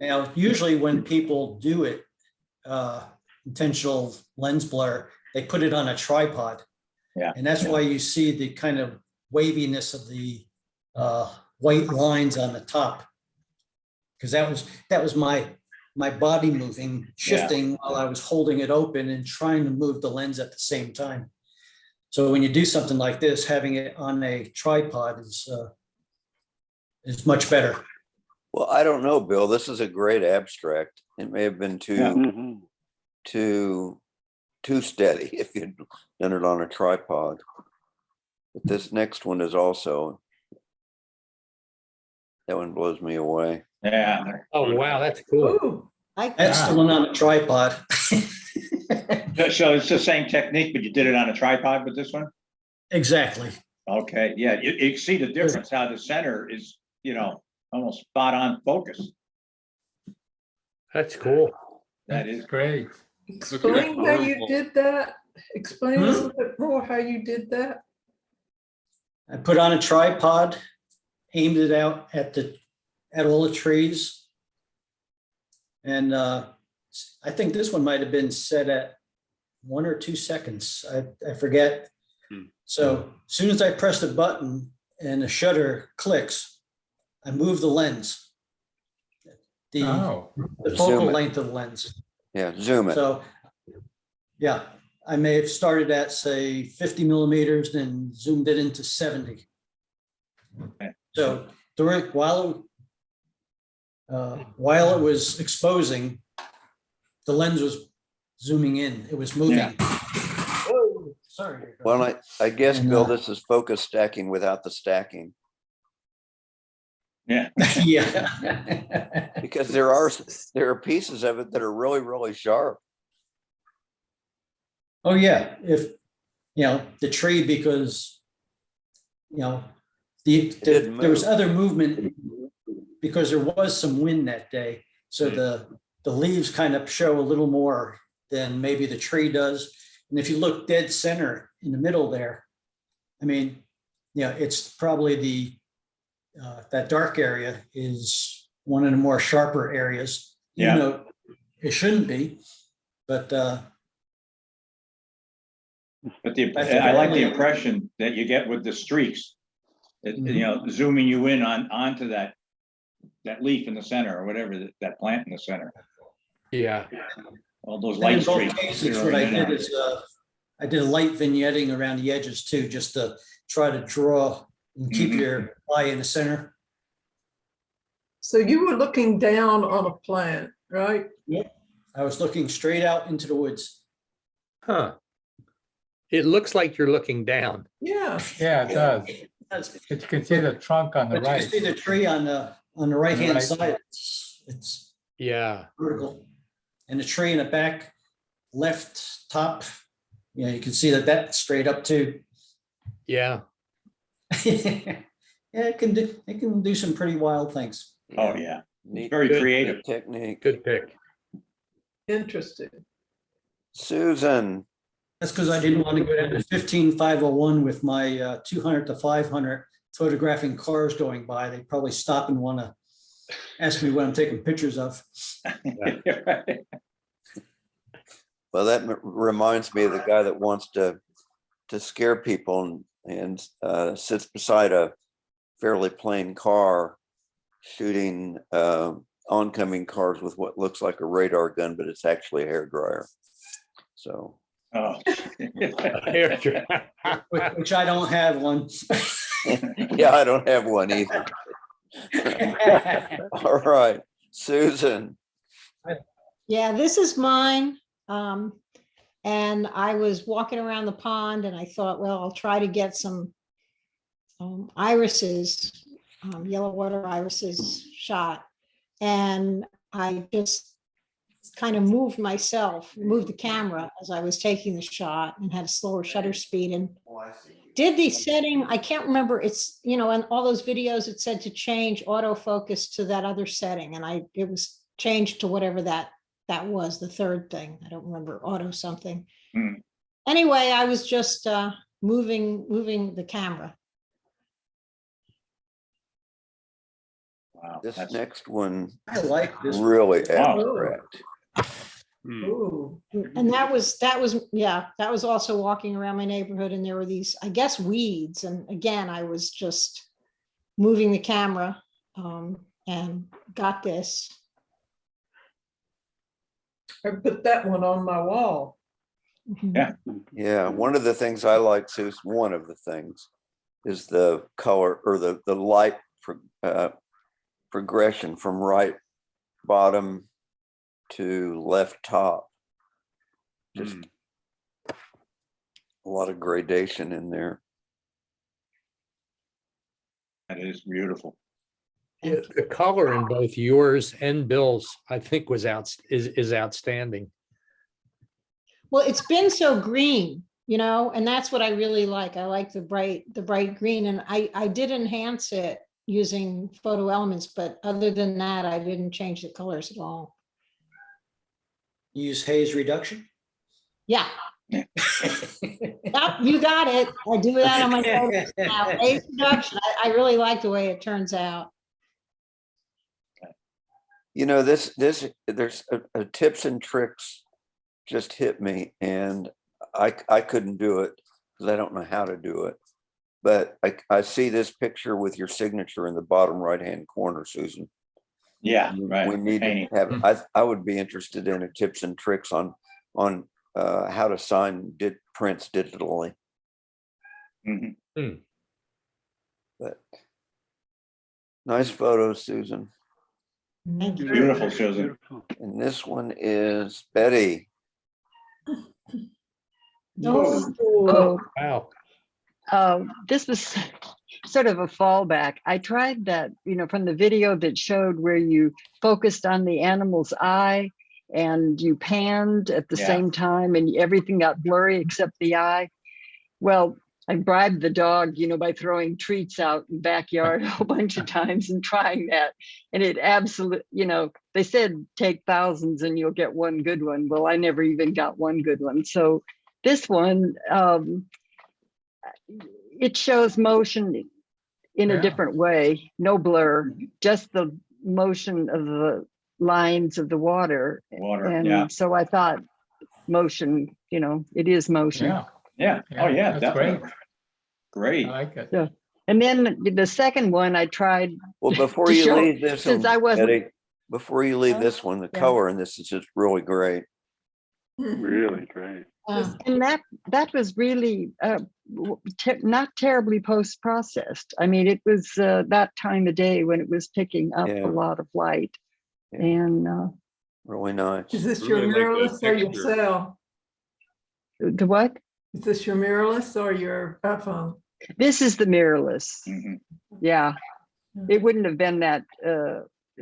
Now, usually when people do it, intentional lens blur, they put it on a tripod. Yeah. And that's why you see the kind of waviness of the white lines on the top. Because that was my body moving, shifting while I was holding it open and trying to move the lens at the same time. So when you do something like this, having it on a tripod is much better. Well, I don't know, Bill. This is a great abstract. It may have been too steady if you'd done it on a tripod. But this next one is also, that one blows me away. Yeah. Oh, wow. That's cool. Ooh, That's the one on a tripod. So it's the same technique, but you did it on a tripod with this one? Exactly. Okay, yeah, you see the difference, how the center is, almost spot on focus. That's cool. That is. Great. explain how you did that. Explain a little bit more how you did that. I put on a tripod, aimed it out at all the trees. And I think this one might have been set at 1 or 2 seconds. I forget. So as soon as I press the button and the shutter clicks, I move the lens, the focal Zoom it. length of the lens. Yeah, zoom it. So, yeah, I may have started at, say, 50 millimeters, then zoomed it into 70. Okay. So while it was exposing, the lens was zooming in. It was moving. Yeah. Whoa. Sorry. Well, I guess, And, Bill, this is focus stacking without the stacking, Yeah. Yeah. because there are pieces of it that are really, really sharp. Oh, yeah, if, the tree, because, there was move. other movement because there was some wind that day. So the leaves kind of show a little more than maybe the tree does. And if you look dead center in the middle there, I mean, it's probably that dark area is one of the more sharper areas. Yeah. Even though it shouldn't be, but But I think I like the only- impression that you get with the streaks. Mhm. Zooming you in onto that leaf in the center or whatever, that plant in the center. Yeah. All those And light in both streaks. cases, what I did is I did a light vignetting around the edges too, just to try to draw and keep Mhm. your eye in the center. So you were looking down on a plant, right? I was looking straight out into the woods. Huh. It looks like you're looking down. Yeah. Yeah, it does. That's- But you can see the trunk on the But you right. can see the tree on the right-hand right. side. It's Yeah. vertical. And the tree in the back left top, you can see that's straight up too. Yeah. Yeah, it can do some pretty wild things. Oh, yeah. Neat Very Good. creative. technique. Good pick. Interesting. Susan, That's because I didn't want to go down to 15501 with my 200 to 500 photographing cars going by. They probably stop and want to ask me what I'm taking pictures of. well, that reminds me of the guy that wants to scare people and sits beside a fairly plain car shooting oncoming cars with what looks like a radar gun, but it's actually a hairdryer. So Oh. Which I don't have one. yeah, I don't have one either. All right, Susan. Yeah, this is mine. And I was walking around the pond and I thought, well, I'll try to get some irises, yellow water irises shot. And I just kind of moved the camera as I was taking the shot and had a slower shutter speed and did the setting. I can't remember. It's, in all those videos, it said to change autofocus to that other setting. And it was changed to whatever that was, the third thing. I don't remember, auto something. Anyway, I was just moving the camera. Wow. This next one I like this. really Wow. abstract. Ooh. And that was also walking around my neighborhood and there were these, I guess, weeds. And again, I was just moving the camera and got this. I put that one on my wall. Yeah. Yeah, one of the things I like, Susan, one of the things is the color or the light progression from right bottom to left top. Just a lot of gradation in there. That is beautiful. Yeah, the color in both yours and Bill's, I think, is outstanding. Well, it's been so green, and that's what I really like. I like the bright green, and I did enhance it using photo elements, but other than that, I didn't change the colors at all. Use haze reduction. Yeah. Yep, you got it. I do that on my photos now. Haze reduction. I really like the way it turns out. There's a tips and tricks just hit me, and I couldn't do it because I don't know how to do it. But I see this picture with your signature in the bottom right-hand corner, Susan. Yeah, right. We need to have, I would be interested in a tips and tricks on how to sign prints digitally. But nice photos, Susan. Thank you. Beautiful, Susan. And this one is Betty. Oh, Wow. this was sort of a fallback. I tried that, from the video that showed where you focused on the animal's eye and you panned at the Yeah. same time and everything got blurry except the eye. Well, I bribed the dog, by throwing treats out in the backyard a whole bunch of times and trying that. And it absolutely, they said take thousands and you'll get one good one. Well, I never even got one good one. So this one, it shows motion in a Yeah. different way, no blur, just the motion of the lines of the water. Water, And yeah. so I thought motion, it is motion. Yeah. Yeah. Oh, yeah, That's great. definitely. Great. I like it. Yeah. And then the second one I tried. Well, before to you show- leave this since one, I wasn't- Betty, before you leave this one, the Yeah. color in this is just really great. Really great. And that was really not terribly post-processed. I mean, it was that time of day when it was picking up Yeah. a lot of light. Yeah. And Really nice. Is this your Really like the mirrorless or your texture. cell? the what? Is this your mirrorless or your iPhone? This is the mirrorless. Mhm. Yeah. It wouldn't have been that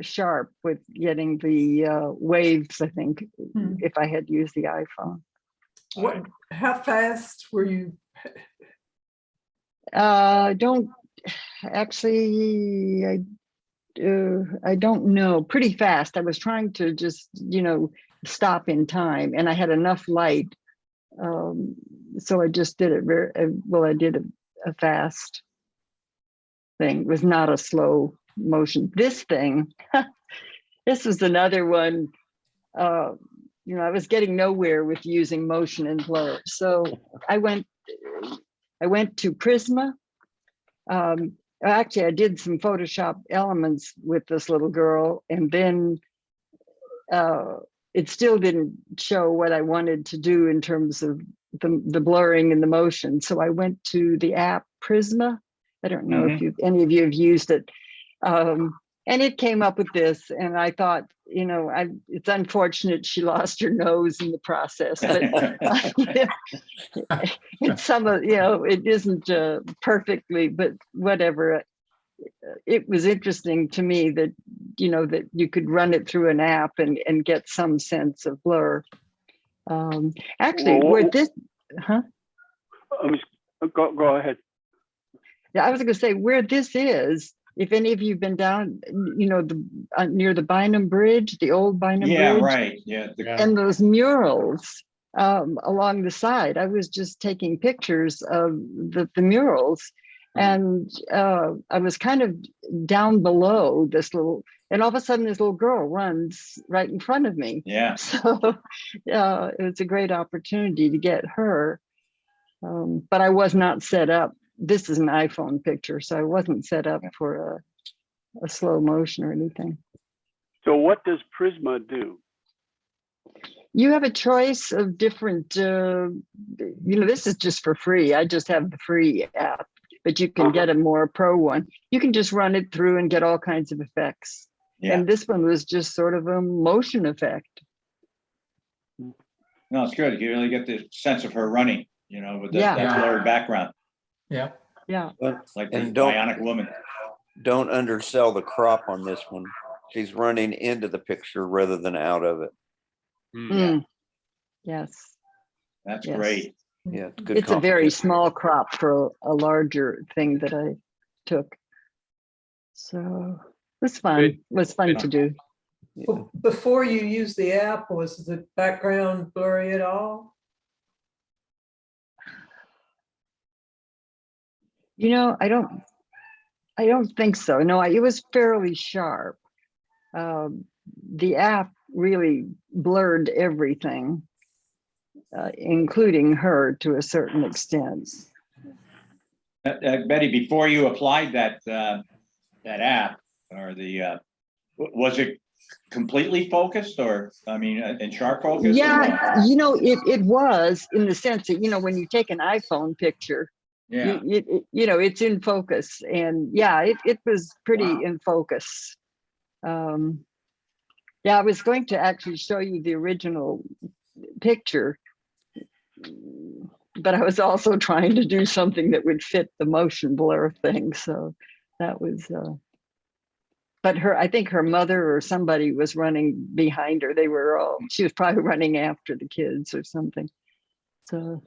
sharp with getting the waves, I think, if I had used the iPhone. How fast were you? Don't actually, I don't know, pretty fast. I was trying to just, stop in time and I had enough light. So I just did it I did a fast thing. It was not a slow motion. This thing, this was another one. I was getting nowhere with using motion and blur. So I went to Prisma. Actually, I did some Photoshop elements with this little girl, and then it still didn't show what I wanted to do in terms of the blurring and the motion. So I went to the app Prisma. I don't know if any of you have used it. And it came up with this, and I thought, it's unfortunate she lost her nose in the process, but it's some of, it isn't perfectly, but whatever. It was interesting to me that, that you could run it through an app and get some sense of blur. Actually, Well, where this, Go ahead. Yeah, I was going to say where this is. If any of you've been down, near the Bynum Bridge, the old Bynum Yeah, Bridge, right. Yeah. and those murals along the side. I was just taking pictures of the murals, and I was kind of down below this little, and all of a sudden this little girl runs right in front of me. Yeah. So it was a great opportunity to get her, but I was not set up. This is an iPhone picture, so I wasn't set up for a slow motion or anything. So what does Prisma do? You have a choice of different, this is just for free. I just have the free app, but you can get a more pro one. You can just run it through and get all kinds of effects. Yeah. And this one was just sort of a motion effect. No, it's good. You really get the sense of her running, with Yeah. that blurry background, Yeah. Yeah. like the And don't- bionic woman. Don't undersell the crop on this one. She's running into the picture rather than out of it. Mm. Yes. That's Yes. great. Yeah, it's good. It's a very composition. small crop for a larger thing that I took. So it was fun. It was fun to do. Well, before you used the app, was the background blurry at all? I don't think so. No, it was fairly sharp. The app really blurred everything, including her to a certain extent. Betty, before you applied that app or was it completely focused or, in sharp focus? Yeah, it was in the sense that, when you take an iPhone picture, Yeah. it's in focus, and yeah, it was pretty in focus. Yeah, I was going to actually show you the original picture, but I was also trying to do something that would fit the motion blur thing. So that was, but I think her mother or somebody was running behind her. She was probably running after the kids or something. So.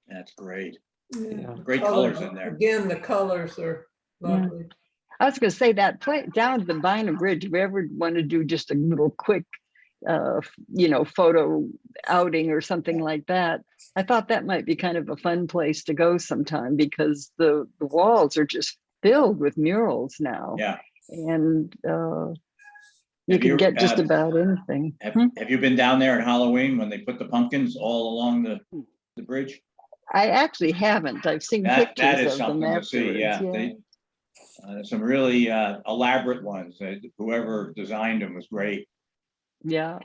That's great. Yeah. Great colors in there. Again, the colors are lovely. I was going to say that down to the Bynum Bridge, if you ever want to do just a little quick, photo outing or something like that, I thought that might be kind of a fun place to go sometime because the walls are just filled with murals now. Yeah. And you Have can you, get just about anything. Have you been down there at Halloween when they put the pumpkins all along the bridge? I actually haven't. I've seen That pictures is of them something to see. afterwards. Yeah. Some really elaborate ones. Whoever designed them was great. Yeah.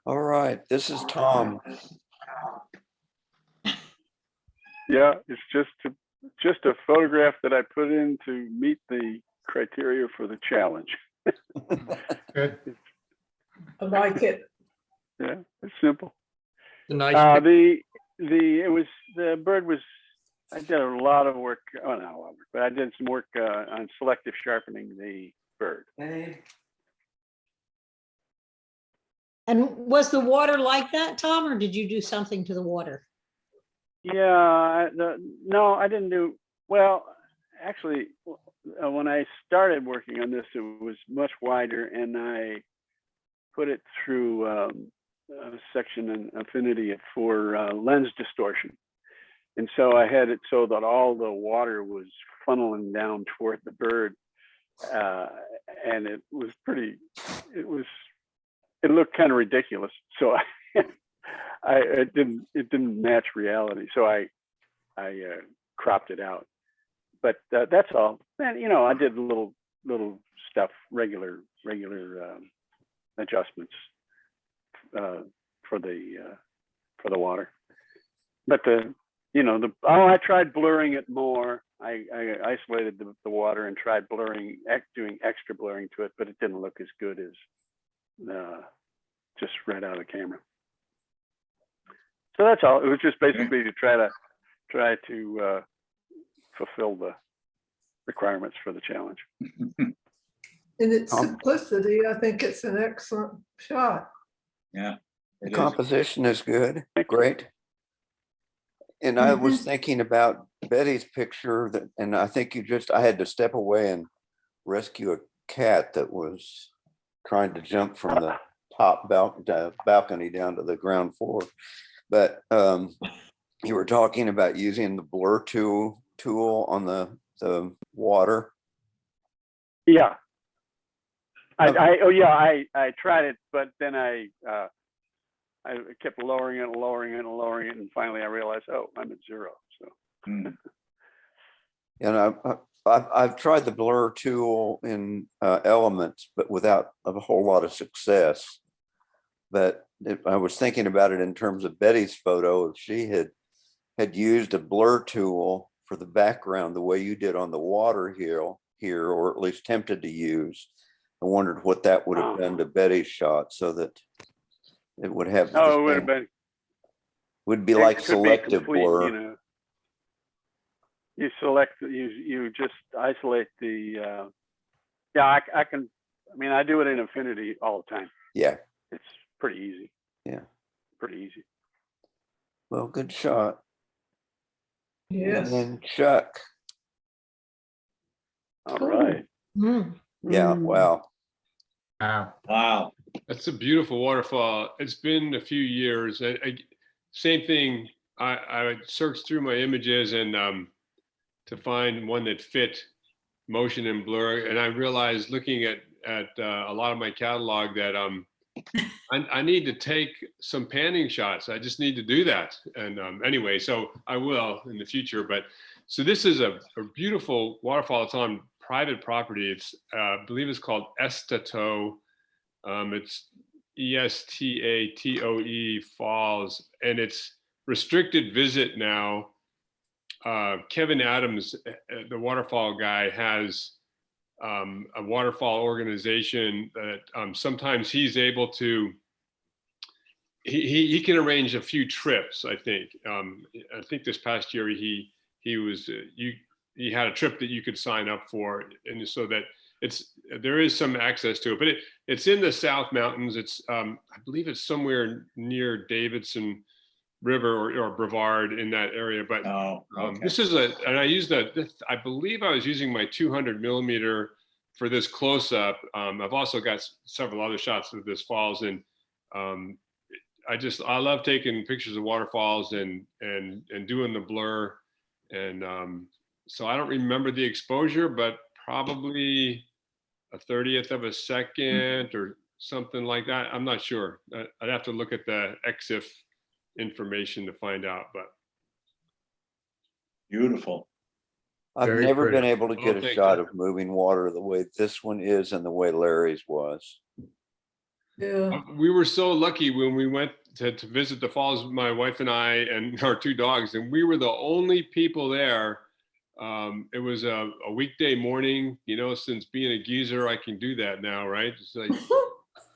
All right, this is Tom. Yeah, it's just a photograph that I put in to meet the criteria for the challenge. Good. I like it. Yeah, it's simple. The nice The bird was, I did a lot of work, not a lot of work, but I did some work on selective sharpening the bird. And was the water like that, Tom, or did you do something to the water? Yeah, no, I didn't do, well, actually, when I started working on this, it was much wider and I put it through a section in Affinity for lens distortion. And so I had it so that all the water was funneling down toward the bird. And it looked kind of ridiculous. So it didn't match reality. So I cropped it out. But that's all. And I did little stuff, regular adjustments for the water. But I tried blurring it more. I isolated the water and tried doing extra blurring to it, but it didn't look as good as just right out of the camera. So that's all. It was just basically to try to fulfill the requirements for the challenge. In its simplicity, I think it's an excellent shot. Yeah. The composition is good. Great. And I was thinking about Betty's picture and I think I had to step away and rescue a cat that was trying to jump from the top balcony down to the ground floor. But you were talking about using the blur tool on the water. Yeah. I tried it, but then I kept lowering it, and finally I realized, oh, I'm at 0. So. And I've tried the blur tool in Elements, but without a whole lot of success. But I was thinking about it in terms of Betty's photo. If she had used a blur tool for the background the way you did on the water here, or at least attempted to use, I wondered what that would have done to Betty's shot, so that it would have. Oh, it would have been. Would be like selective blur. You select. You just isolate the. I can. I mean, I do it in Affinity all the time. Yeah. It's pretty easy. Yeah. Pretty easy. Well, good shot. Yes. And then Chuck. All right. Yeah. Wow. Wow. That's a beautiful waterfall. It's been a few years. Same thing. I searched through my images and to find one that fit motion and blur. And I realized looking at a lot of my catalog that I need to take some panning shots. I just need to do that. And anyway, so I will in the future. But so this is a beautiful waterfall. It's on private property. It's I believe it's called Estato. It's Estatoe Falls, and it's restricted visit now. Kevin Adams, the waterfall guy, has a waterfall organization that sometimes he's able to he can arrange a few trips, I think. I think this past year he had a trip that you could sign up for, and so that there is some access to it, but it's in the South Mountains. It's I believe it's somewhere near Davidson River or Brevard in that area. But this is and I used I believe I was using my 200 millimeter for this close up. I've also got several other shots of this falls, and I love taking pictures of waterfalls and doing the blur. And so I don't remember the exposure, but probably a 30th of a second or something like that. I'm not sure. I'd have to look at the EXIF information to find out, but. Beautiful. I've Very never been pretty. able to get a thank shot you. of moving water the way this one is and the way Larry's was. Yeah. We were so lucky when we went to visit the falls, my wife and I and our two dogs, and we were the only people there. It was a weekday morning, since being a geezer, I can do that now, right? It's like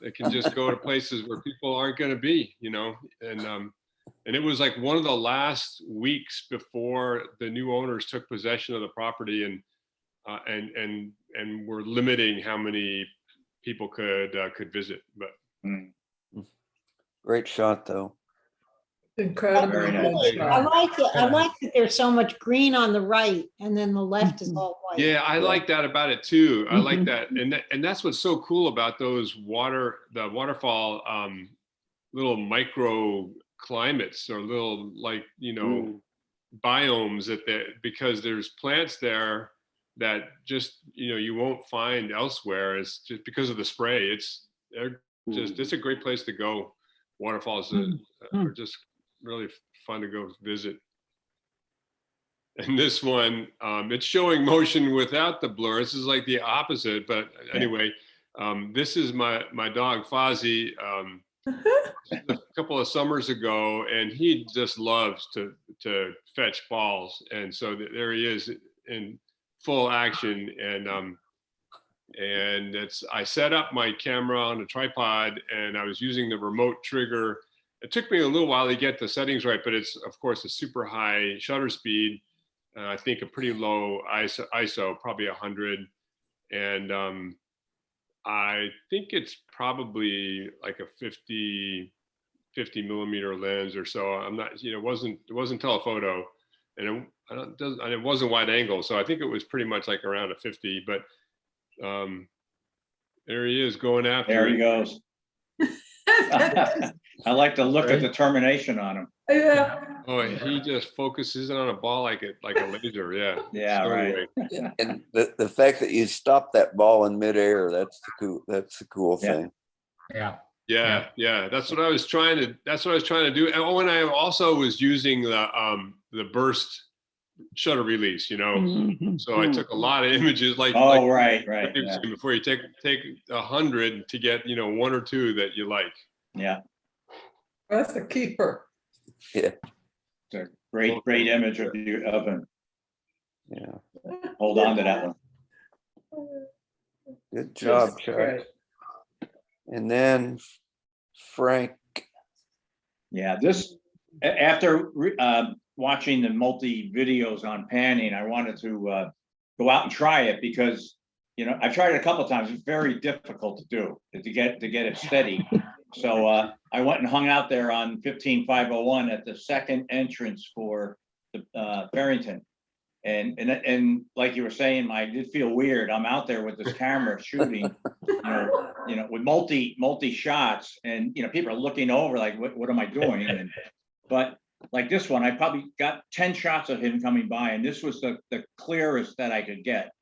I can just go to places where people aren't going to be, and it was like one of the last weeks before the new owners took possession of the property, and were limiting how many people could visit. But Great shot, though. Incredible. Very nice. good I shot. like it. I like that there's so much green on the right and then the left is all white. yeah, I like that about it too. I like that, and that's what's so cool about those the waterfall little micro climates or little biomes because there's plants there that just you won't find elsewhere. It's just because of the spray. It's a great place to go. Waterfalls are just really fun to go visit. And this one, it's showing motion without the blur. This is like the opposite, but anyway, this is my dog Fozzie. A couple of summers ago, and he just loves to fetch balls, and so there he is in full action. And I set up my camera on a tripod, and I was using the remote trigger. It took me a little while to get the settings right, but it's of course a super high shutter speed. I think a pretty low ISO, probably 100, and I think it's probably like a 50 millimeter lens or so. I'm not, it wasn't telephoto, and it wasn't wide angle, so I think it was pretty much like around a 50. But there he is going after. There he goes. I like to look at the determination on him. Yeah. Oh, he just focuses on a ball like a laser. Yeah. Yeah, So right. anyway. And the fact that you stopped that ball in midair, that's the cool thing. Yeah. That's what I was trying to do. And when I also was using the burst shutter release, so I took a lot of images right. Yeah. Before you take 100 to get, one or two that you like. Yeah. That's a keeper. Yeah. It's a great image of him. Yeah. Hold on to that one. Good job, Just Chuck. great. And then Frank. Yeah, after watching the multi videos on panning, I wanted to go out and try it because I've tried it a couple of times. It's very difficult to do to get it steady. So I went and hung out there on 15501 at the second entrance for the Farrington, and like you were saying, I did feel weird. I'm out there with this camera shooting, with multi shots, and people are looking over like, what am I doing? But like this one, I probably got 10 shots of him coming by, and this was the clearest that I could get.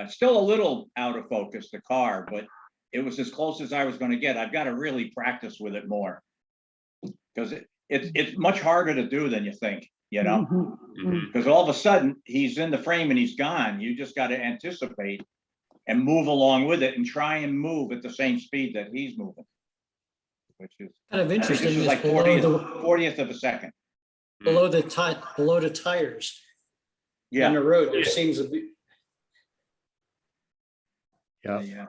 Still a little out of focus, the car, but it was as close as I was going to get. I've got to really practice with it more because it's much harder to do than you think, because all of a sudden he's in the frame and he's gone. You just got to anticipate and move along with it and try and move at the same speed that he's moving, which is Kind of interesting. This is is like below 40th of a second. below the tires. Yeah. On the road, there seems to be. Yeah. Yeah.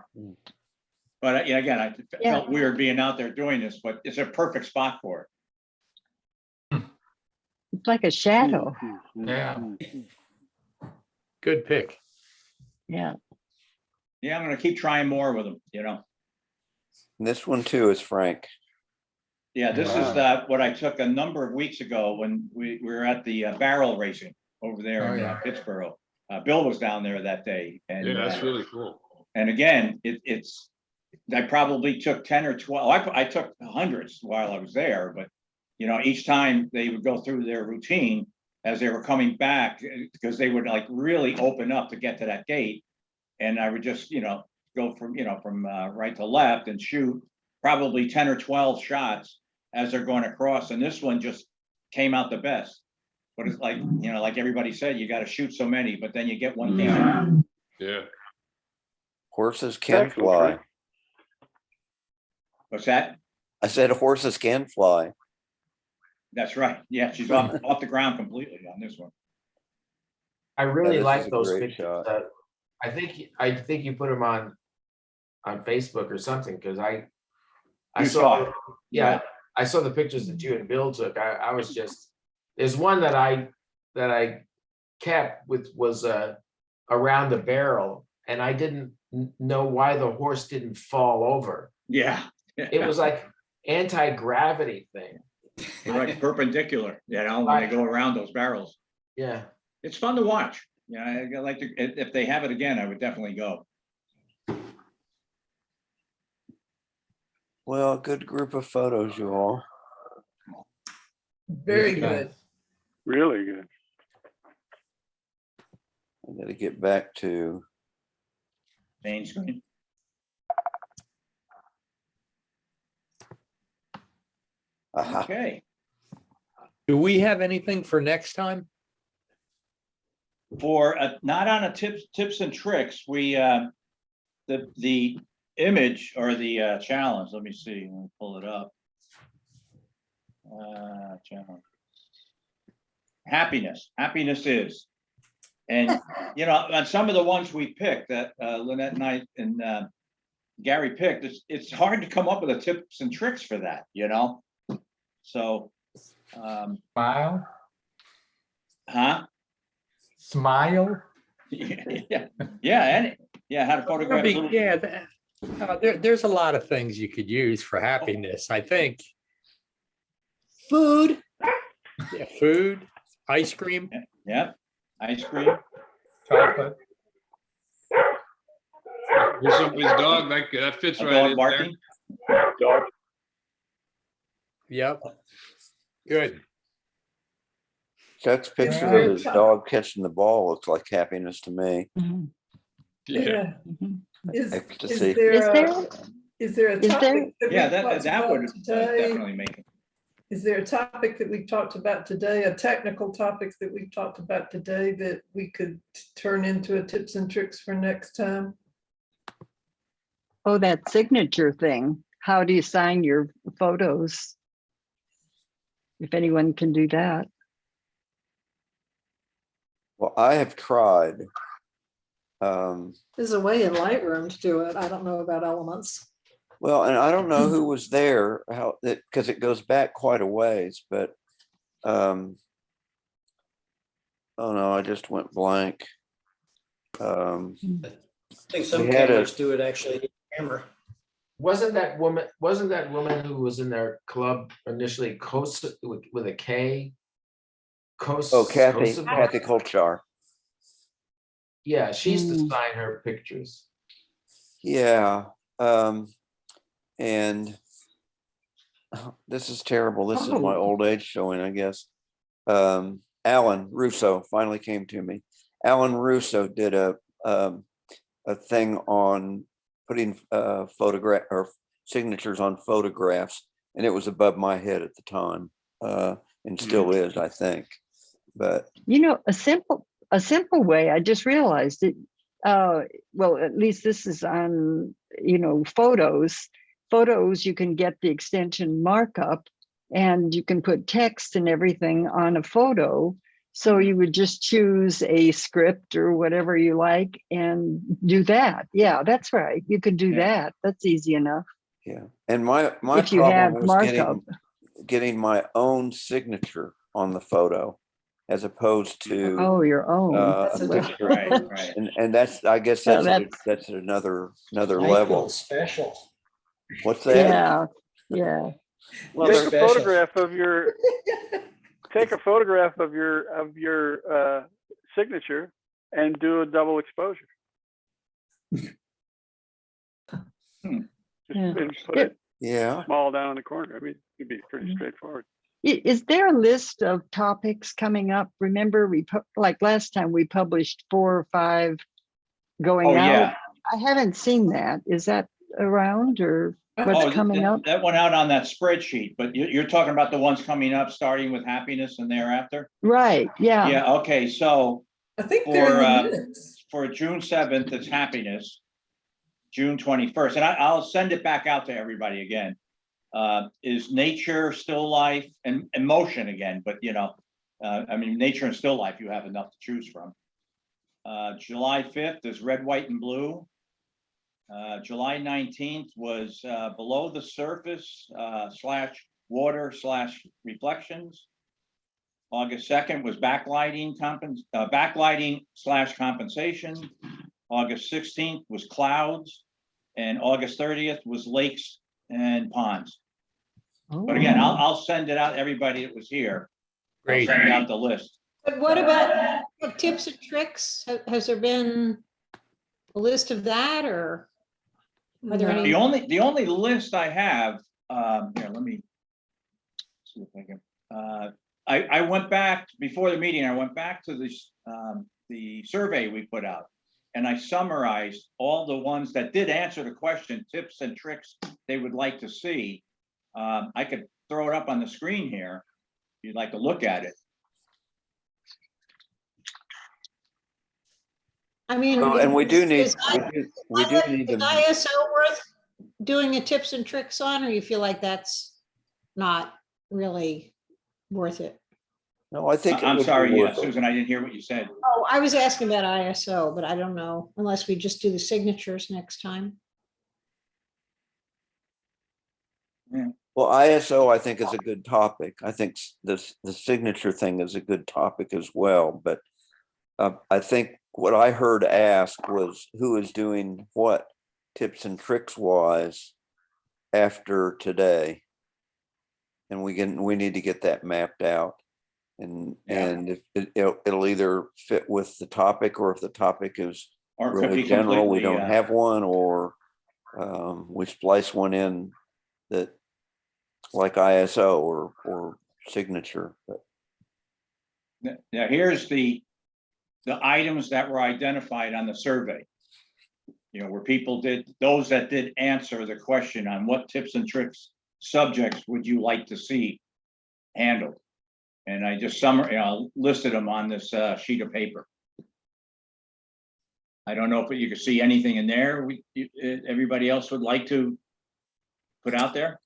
But yeah, again, I Yeah. felt weird being out there doing this, but it's a perfect spot for it. It's like a shadow. Yeah. Good pick. Yeah. Yeah, I'm gonna keep trying more with them, you know. And this one too is Frank. Yeah, this is what I took a number of weeks ago when we were at the barrel racing over there Oh, in yeah. Pittsburgh. Bill was down there that day, and Yeah, that's really cool. and again, it's I probably took 10 or 12. I took hundreds while I was there, but you know, each time they would go through their routine as they were coming back, because they would like really open up to get to that gate, and I would just go from right to left and shoot probably 10 or 12 shots as they're going across, and this one just came out the best. But it's like, like everybody said, you got to shoot so many, but then you get one thing out. Yeah. Horses can Excellent, fly. Frank. What's that? I said horses can fly. That's right. Yeah, she's off the ground completely on this one. I really this is like a those great pictures. shot. I think you put them on Facebook or something, because I You saw, saw it. yeah, I saw the pictures that you and Bill took. I was just, there's one that I kept was around the barrel, and I didn't know why the horse didn't fall over. Yeah. It was like anti-gravity thing. Right, perpendicular, when they go around those barrels. Yeah. It's fun to watch. Yeah, I like to, if they have it again, I would definitely go. Well, good group of photos, you all. Very Yeah. good. Really good. I gotta get back to, Main screen. aha, Okay. Do we have anything for next time? For not on a tips and tricks, we the image or the challenge. Let me see. Let me pull it up. Challenge. Happiness is, and on some of the ones we picked that Lynette and I and Gary picked, it's hard to come up with a tips and tricks for that. So. Smile, Huh? smile. Yeah, how to photograph. There's a lot of things you could use for happiness, I think. Food. Yeah, food, ice cream. Yeah, ice cream. Chocolate. Here's somebody's dog, that fits A right dog in barking. Dog. Yep. Good. Chuck's picture very of his tough. dog catching the ball looks like happiness to me. Mhm. there. Mhm. Is Ecstasy. there Is a, there? is there a Is there- topic that Yeah, we've talked that would about today? definitely make it. Is there a topic that we've talked about today, a technical topic that we've talked about today that we could turn into a tips and tricks for next time? Oh, that signature thing. How do you sign your photos? If anyone can do that. Well, I have tried. There's a way in Lightroom to do it. I don't know about Elements. Well, and I don't know who was there, how that, because it goes back quite a ways, but oh no, I just went blank. I think some We had a- cameras do it actually. Camera. Wasn't that woman who was in their club initially with a K? Oh, Kathy Kolchar. Yeah, she used to Mm. sign her pictures. Yeah. And this is terrible. This is my Oh. old age showing, I guess. Alan Russo finally came to me. Alan Russo did a thing on putting photograph or signatures on photographs, and it was above my head at the time, and still is, I think. But A simple way, I just realized it. Well, at least this is on, photos. Photos, you can get the extension markup and you can put text and everything on a photo. So you would just choose a script or whatever you like and do that. Yeah, that's right. You could do Yeah. that. That's easy enough. Yeah. And my If you have problem was markup. getting my own signature on the photo as opposed to Oh, your own. a That's a picture. different Right, approach. right. And that's, I guess Yeah, that's another I level. feel special. What's that? Yeah, yeah. Well, You're Take a special. photograph of your, take a photograph of your signature and do a double exposure. Just Yeah. and put it Yeah. small down in the corner. I mean, it'd be pretty straightforward. Is there a list of topics coming up? Remember, like last time we published 4 or 5 going Oh, out. yeah. I haven't seen that. Is that around or what's Oh, coming up? that went out on that spreadsheet, but you're talking about the ones coming up, starting with happiness and thereafter? Right, yeah. Yeah, okay, so I think they're in the for, minutes. for June 7th, it's happiness. June 21st, and I'll send it back out to everybody again. Is nature, still life, and emotion again, but I mean, nature and still life, you have enough to choose from. July 5th is red, white, and blue. July 19th was below the surface / water / reflections. August 2nd was backlighting / compensation. August 16th was clouds, and August 30th was lakes and ponds. But again, I'll send it out, everybody that was here. Great. I'll send out the list. But what about tips and tricks? Has there been a list of that, or are there any? The only list I have, here, let me see if I can, I went back before the meeting, I went back to the survey we put out. And I summarized all the ones that did answer the question, tips and tricks they would like to see. I could throw it up on the screen here if you'd like to look at it. I mean, Well, and we do need, is we do need is to, ISO worth doing a tips and tricks on, or you feel like that's not really worth it? no, I think. it I'm would be sorry, worth it. Susan, I didn't hear what you said. Oh, I was asking about ISO, but I don't know, unless we just do the signatures next time. Well, ISO, I think, is a good topic. I think the signature thing is a good topic as well. But I think what I heard asked was who is doing what tips and tricks wise after today. And we need to get that mapped out. And if it'll either fit with the topic, or if the topic is Or it could really be general, we completely, don't have one, or we splice one in that like ISO or signature. But now here's the items that were identified on the survey. Where people those that did answer the question on what tips and tricks subjects would you like to see handled. And I just listed them on this sheet of paper. I don't know if you can see anything in there everybody else would like to put out there.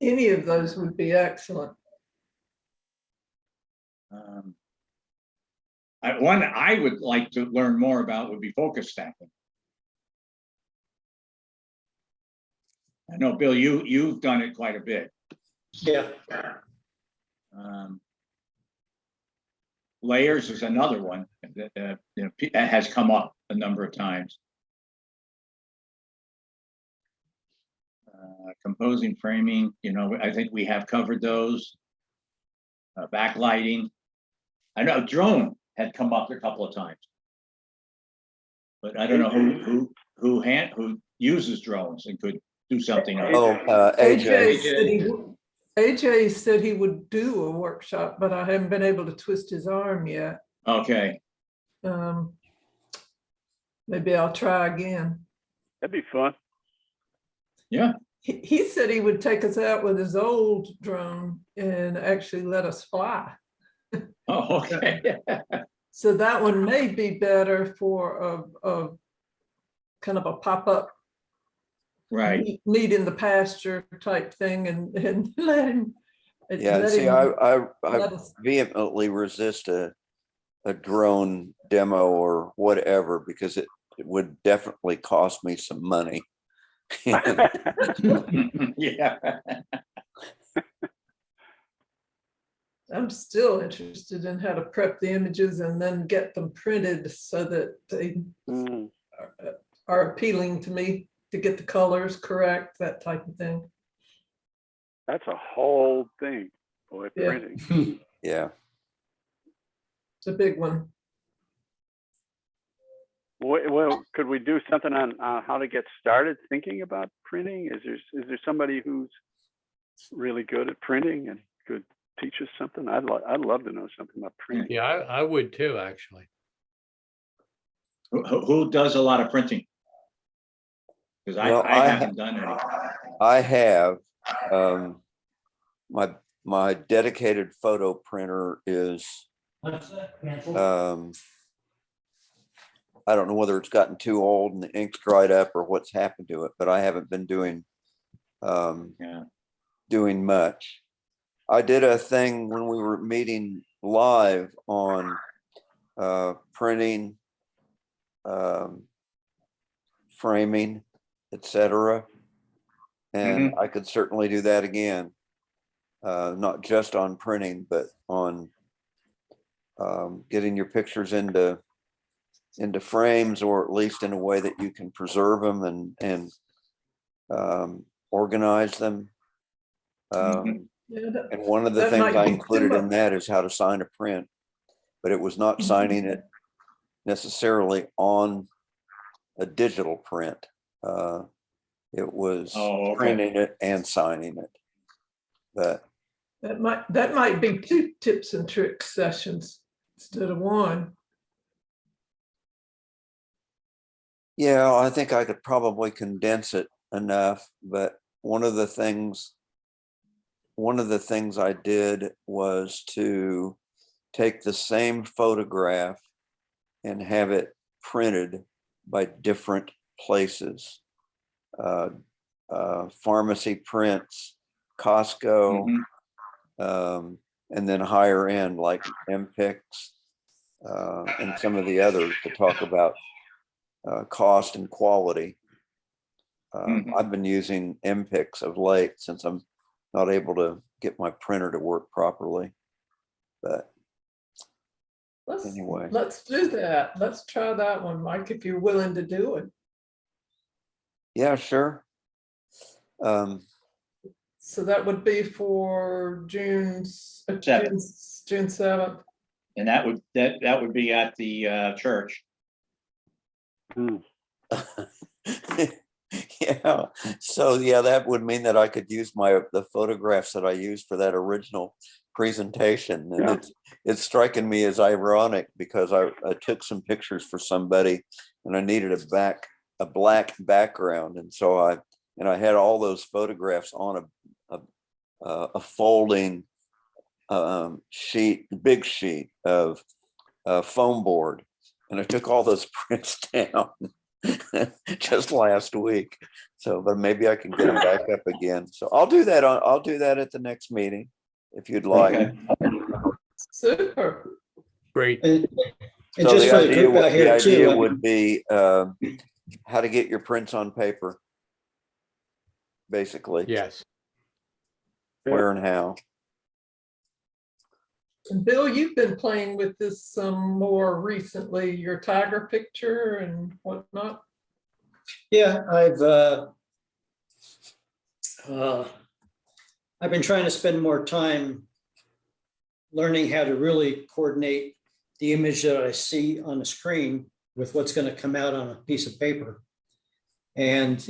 Any of those would be excellent. One I would like to learn more about would be focus stacking. I know, Bill, you've done it quite a bit. Yeah. Layers is another one that has come up a number of times. Composing, framing, I think we have covered those. Backlighting. I know drone had come up a couple of times, but I don't know who uses drones and could do something. AJ said he would do a workshop, but I haven't been able to twist his arm yet. Okay. Maybe I'll try again. That'd be fun. Yeah. He said he would take us out with his old drone and actually let us fly. Oh, okay. So that one may be better for a kind of a pop-up, right, meet in the pasture type thing, and let him Yeah, and let see, him- I let us- vehemently resist a drone demo or whatever, because it would definitely cost me some money. Yeah. I'm still interested in how to prep the images and then get them printed so that they Mm, are appealing to me, to get the colors correct, that type of thing. That's a whole thing, boy, Yeah. printing. Yeah. It's a big one. Well, could we do something on how to get started thinking about printing? Is there somebody who's really good at printing and could teach us something? I'd love to know something about printing. Yeah, I would too, actually. Who does a lot of printing? Because Well, I haven't done any. I have, my dedicated photo printer is, I don't know whether it's gotten too old and the ink's dried up or what's happened to it, but I haven't been doing doing much. I did a thing when we were meeting live on printing, framing, etc. And I could certainly do that again, not just on printing, but on getting your pictures into frames, or at least in a way that you can preserve them and organize them. And one of the that things might I be included too in that is how to sign a print, but it was not signing it necessarily on a digital print. It was printing it and signing it. But that might be 2 tips and tricks sessions instead of 1. yeah, I think I could probably condense it enough. But one of the things I did was to take the same photograph and have it printed by different places. Pharmacy prints, Costco, and then higher end like MPICs, and some of the others to talk about cost and quality. I've been using MPICs of late since I'm not able to get my printer to work properly. But anyway, Let's do that. Let's try that one, Mike, if you're willing to do it. yeah, sure. So that would be for June 7th. And that would be at the church. Yeah. So yeah, that would mean that I could use the photographs that I used for that original presentation. And it's striking me as ironic because I took some pictures for somebody and I needed a black background. And so I had all those photographs on a folding big sheet of foam board. And I took all those prints down just last week. So, but maybe I can get them back up again. So I'll do that at the next meeting if you'd like. Okay. Super. Great. And So just the for the idea, group out here too. would be how to get your prints on paper, basically. Yes. Where and how. And Bill, you've been playing with this some more recently, your tiger picture and whatnot. Yeah, I've been trying to spend more time learning how to really coordinate the image that I see on the screen with what's going to come out on a piece of paper. And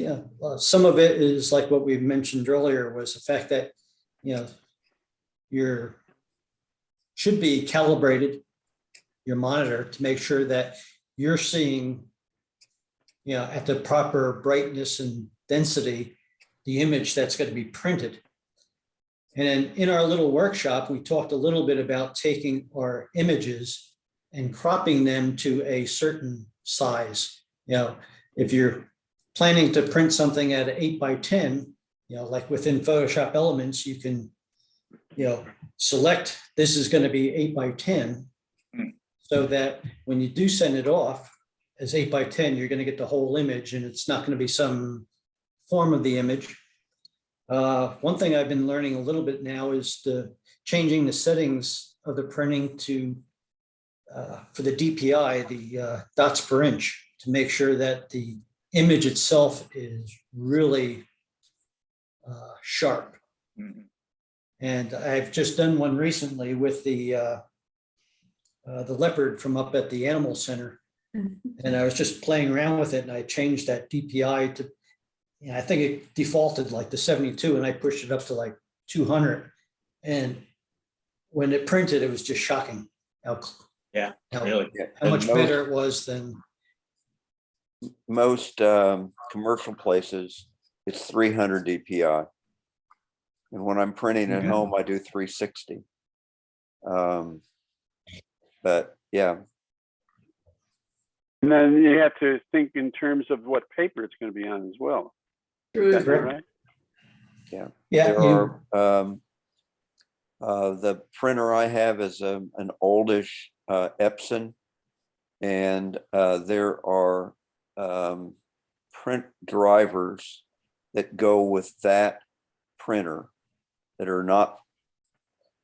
some of it is like what we mentioned earlier, was the fact that your should be calibrated, your monitor, to make sure that you're seeing at the proper brightness and density the image that's going to be printed. And then in our little workshop, we talked a little bit about taking our images and cropping them to a certain size. If you're planning to print something at an 8 by 10, like within Photoshop Elements, you can select, this is going to be 8x10. So that when you do send it off as 8x10, you're going to get the whole image and it's not going to be some form of the image. One thing I've been learning a little bit now is changing the settings of the printing to for the DPI, the dots per inch, to make sure that the image itself is really sharp. And I've just done one recently with the leopard from up at the animal center. And I was just playing around with it and I changed that DPI to, I think it defaulted like to 72 and I pushed it up to like 200. And when it printed, it was just shocking how Really? much better it was than most commercial places. It's 300 DPI. And when I'm printing at home, I do 360. But yeah. And then you have to think in terms of what paper it's going to be on as well. Is that right? Yeah. Yeah. There are, the printer I have is an oldish Epson, and there are print drivers that go with that printer that are not,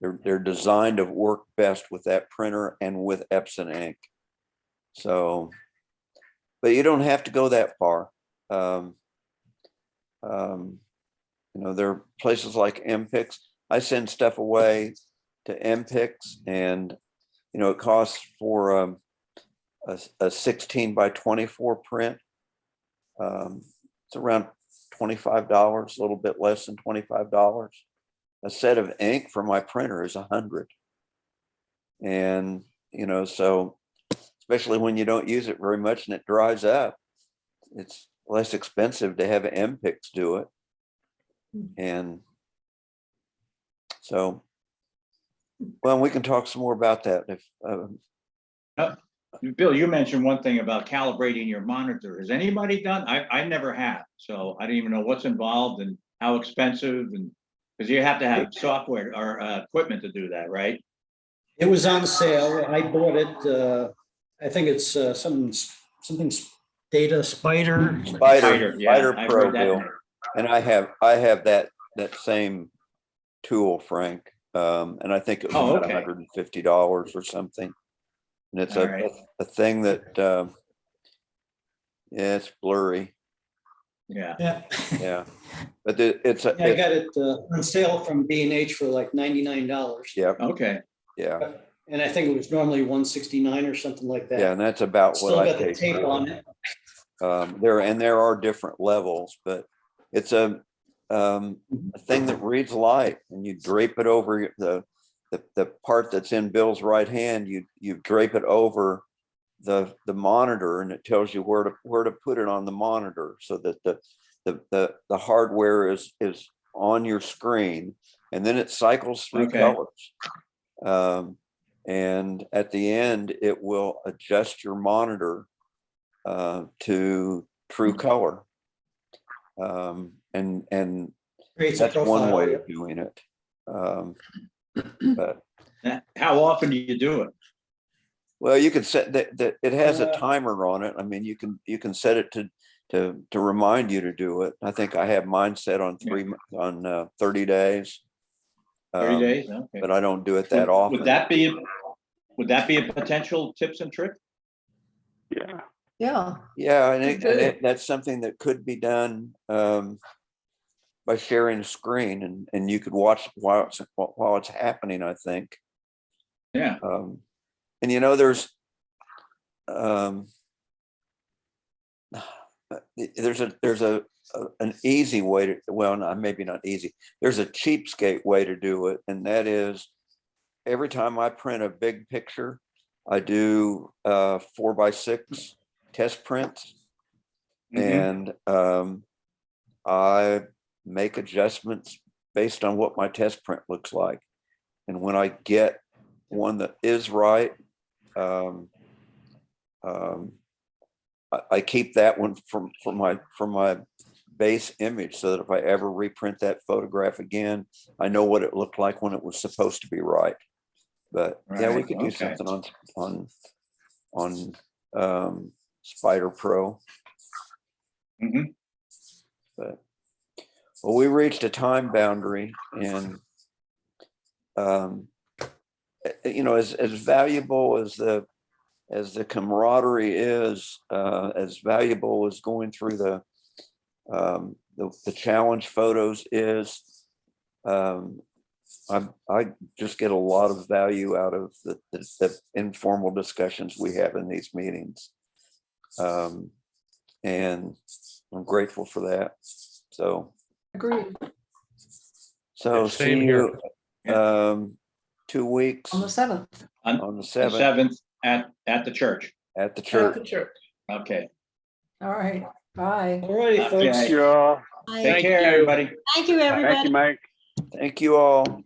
they're designed to work best with that printer and with Epson ink. So, but you don't have to go that far. There are places like MPix. I send stuff away to MPix, and it costs for a 16x24 print. It's around $25, a little bit less than $25. A set of ink for my printer is $100. And so especially when you don't use it very much and it dries up, it's less expensive to have MPix do it. And so, well, we can talk some more about that. If Bill, you mentioned one thing about calibrating your monitor. Has anybody done? I never have, so I don't even know what's involved and how expensive, and because you have to have software or equipment to do that, right? it was on sale. I bought it. I think it's something Data Spider. Spider I've Pro, heard that Bill. name. And I have that same tool, Frank. And I think it was about okay. $150 or something. And it's a thing that it's blurry. Yeah. Yeah. But it's a, I got it on sale from B&H for like $99. Yep. Okay. Yeah. And I think it was normally $169 or something like that. Yeah, and that's about Still what I got the paid tape for. on it. There are different levels, but it's a thing that reads light, and you drape it over the part that's in Bill's right hand. You drape it over the monitor, and it tells you where to put it on the monitor, so that the hardware is on your screen, and then it cycles through colors. And at the end, it will adjust your monitor to true color. And that's one way of doing it. But how often do you do it? Well, you can set that it has a timer on it. I mean, you can set it to remind you to do it. I think I have mine set on 30 days. 30 days, okay. But I don't do it that often. Would that be a potential tips and trick? Yeah. Yeah, and that's something that could be done by sharing a screen, and you could watch while it's happening, I think. Yeah. And there's an easy way to, well, maybe not easy. There's a cheapskate way to do it, and that is every time I print a big picture, I do 4x6 test prints, and I make adjustments based on what my test print looks like. And when I get one that is right, I keep that one from my base image so that if I ever reprint that photograph again, I know what it looked like when it was supposed to be right. But yeah, we Right, could do okay. something on Spider Pro. Mhm. But well, we reached a time boundary, and you know, as valuable as the camaraderie is, as valuable as going through the challenge photos is, I just get a lot of value out of the informal discussions we have in these meetings. And I'm grateful for that. So, Agreed. Yeah, see same here. you 2 weeks On the 7th. on the The 7th 7th at the church. at the At church. the church. Okay. All right. Bye. All righty, folks. Okay. Thank you all. Take care, everybody. Thank you, everybody. Thank you, Mike. Thank you all.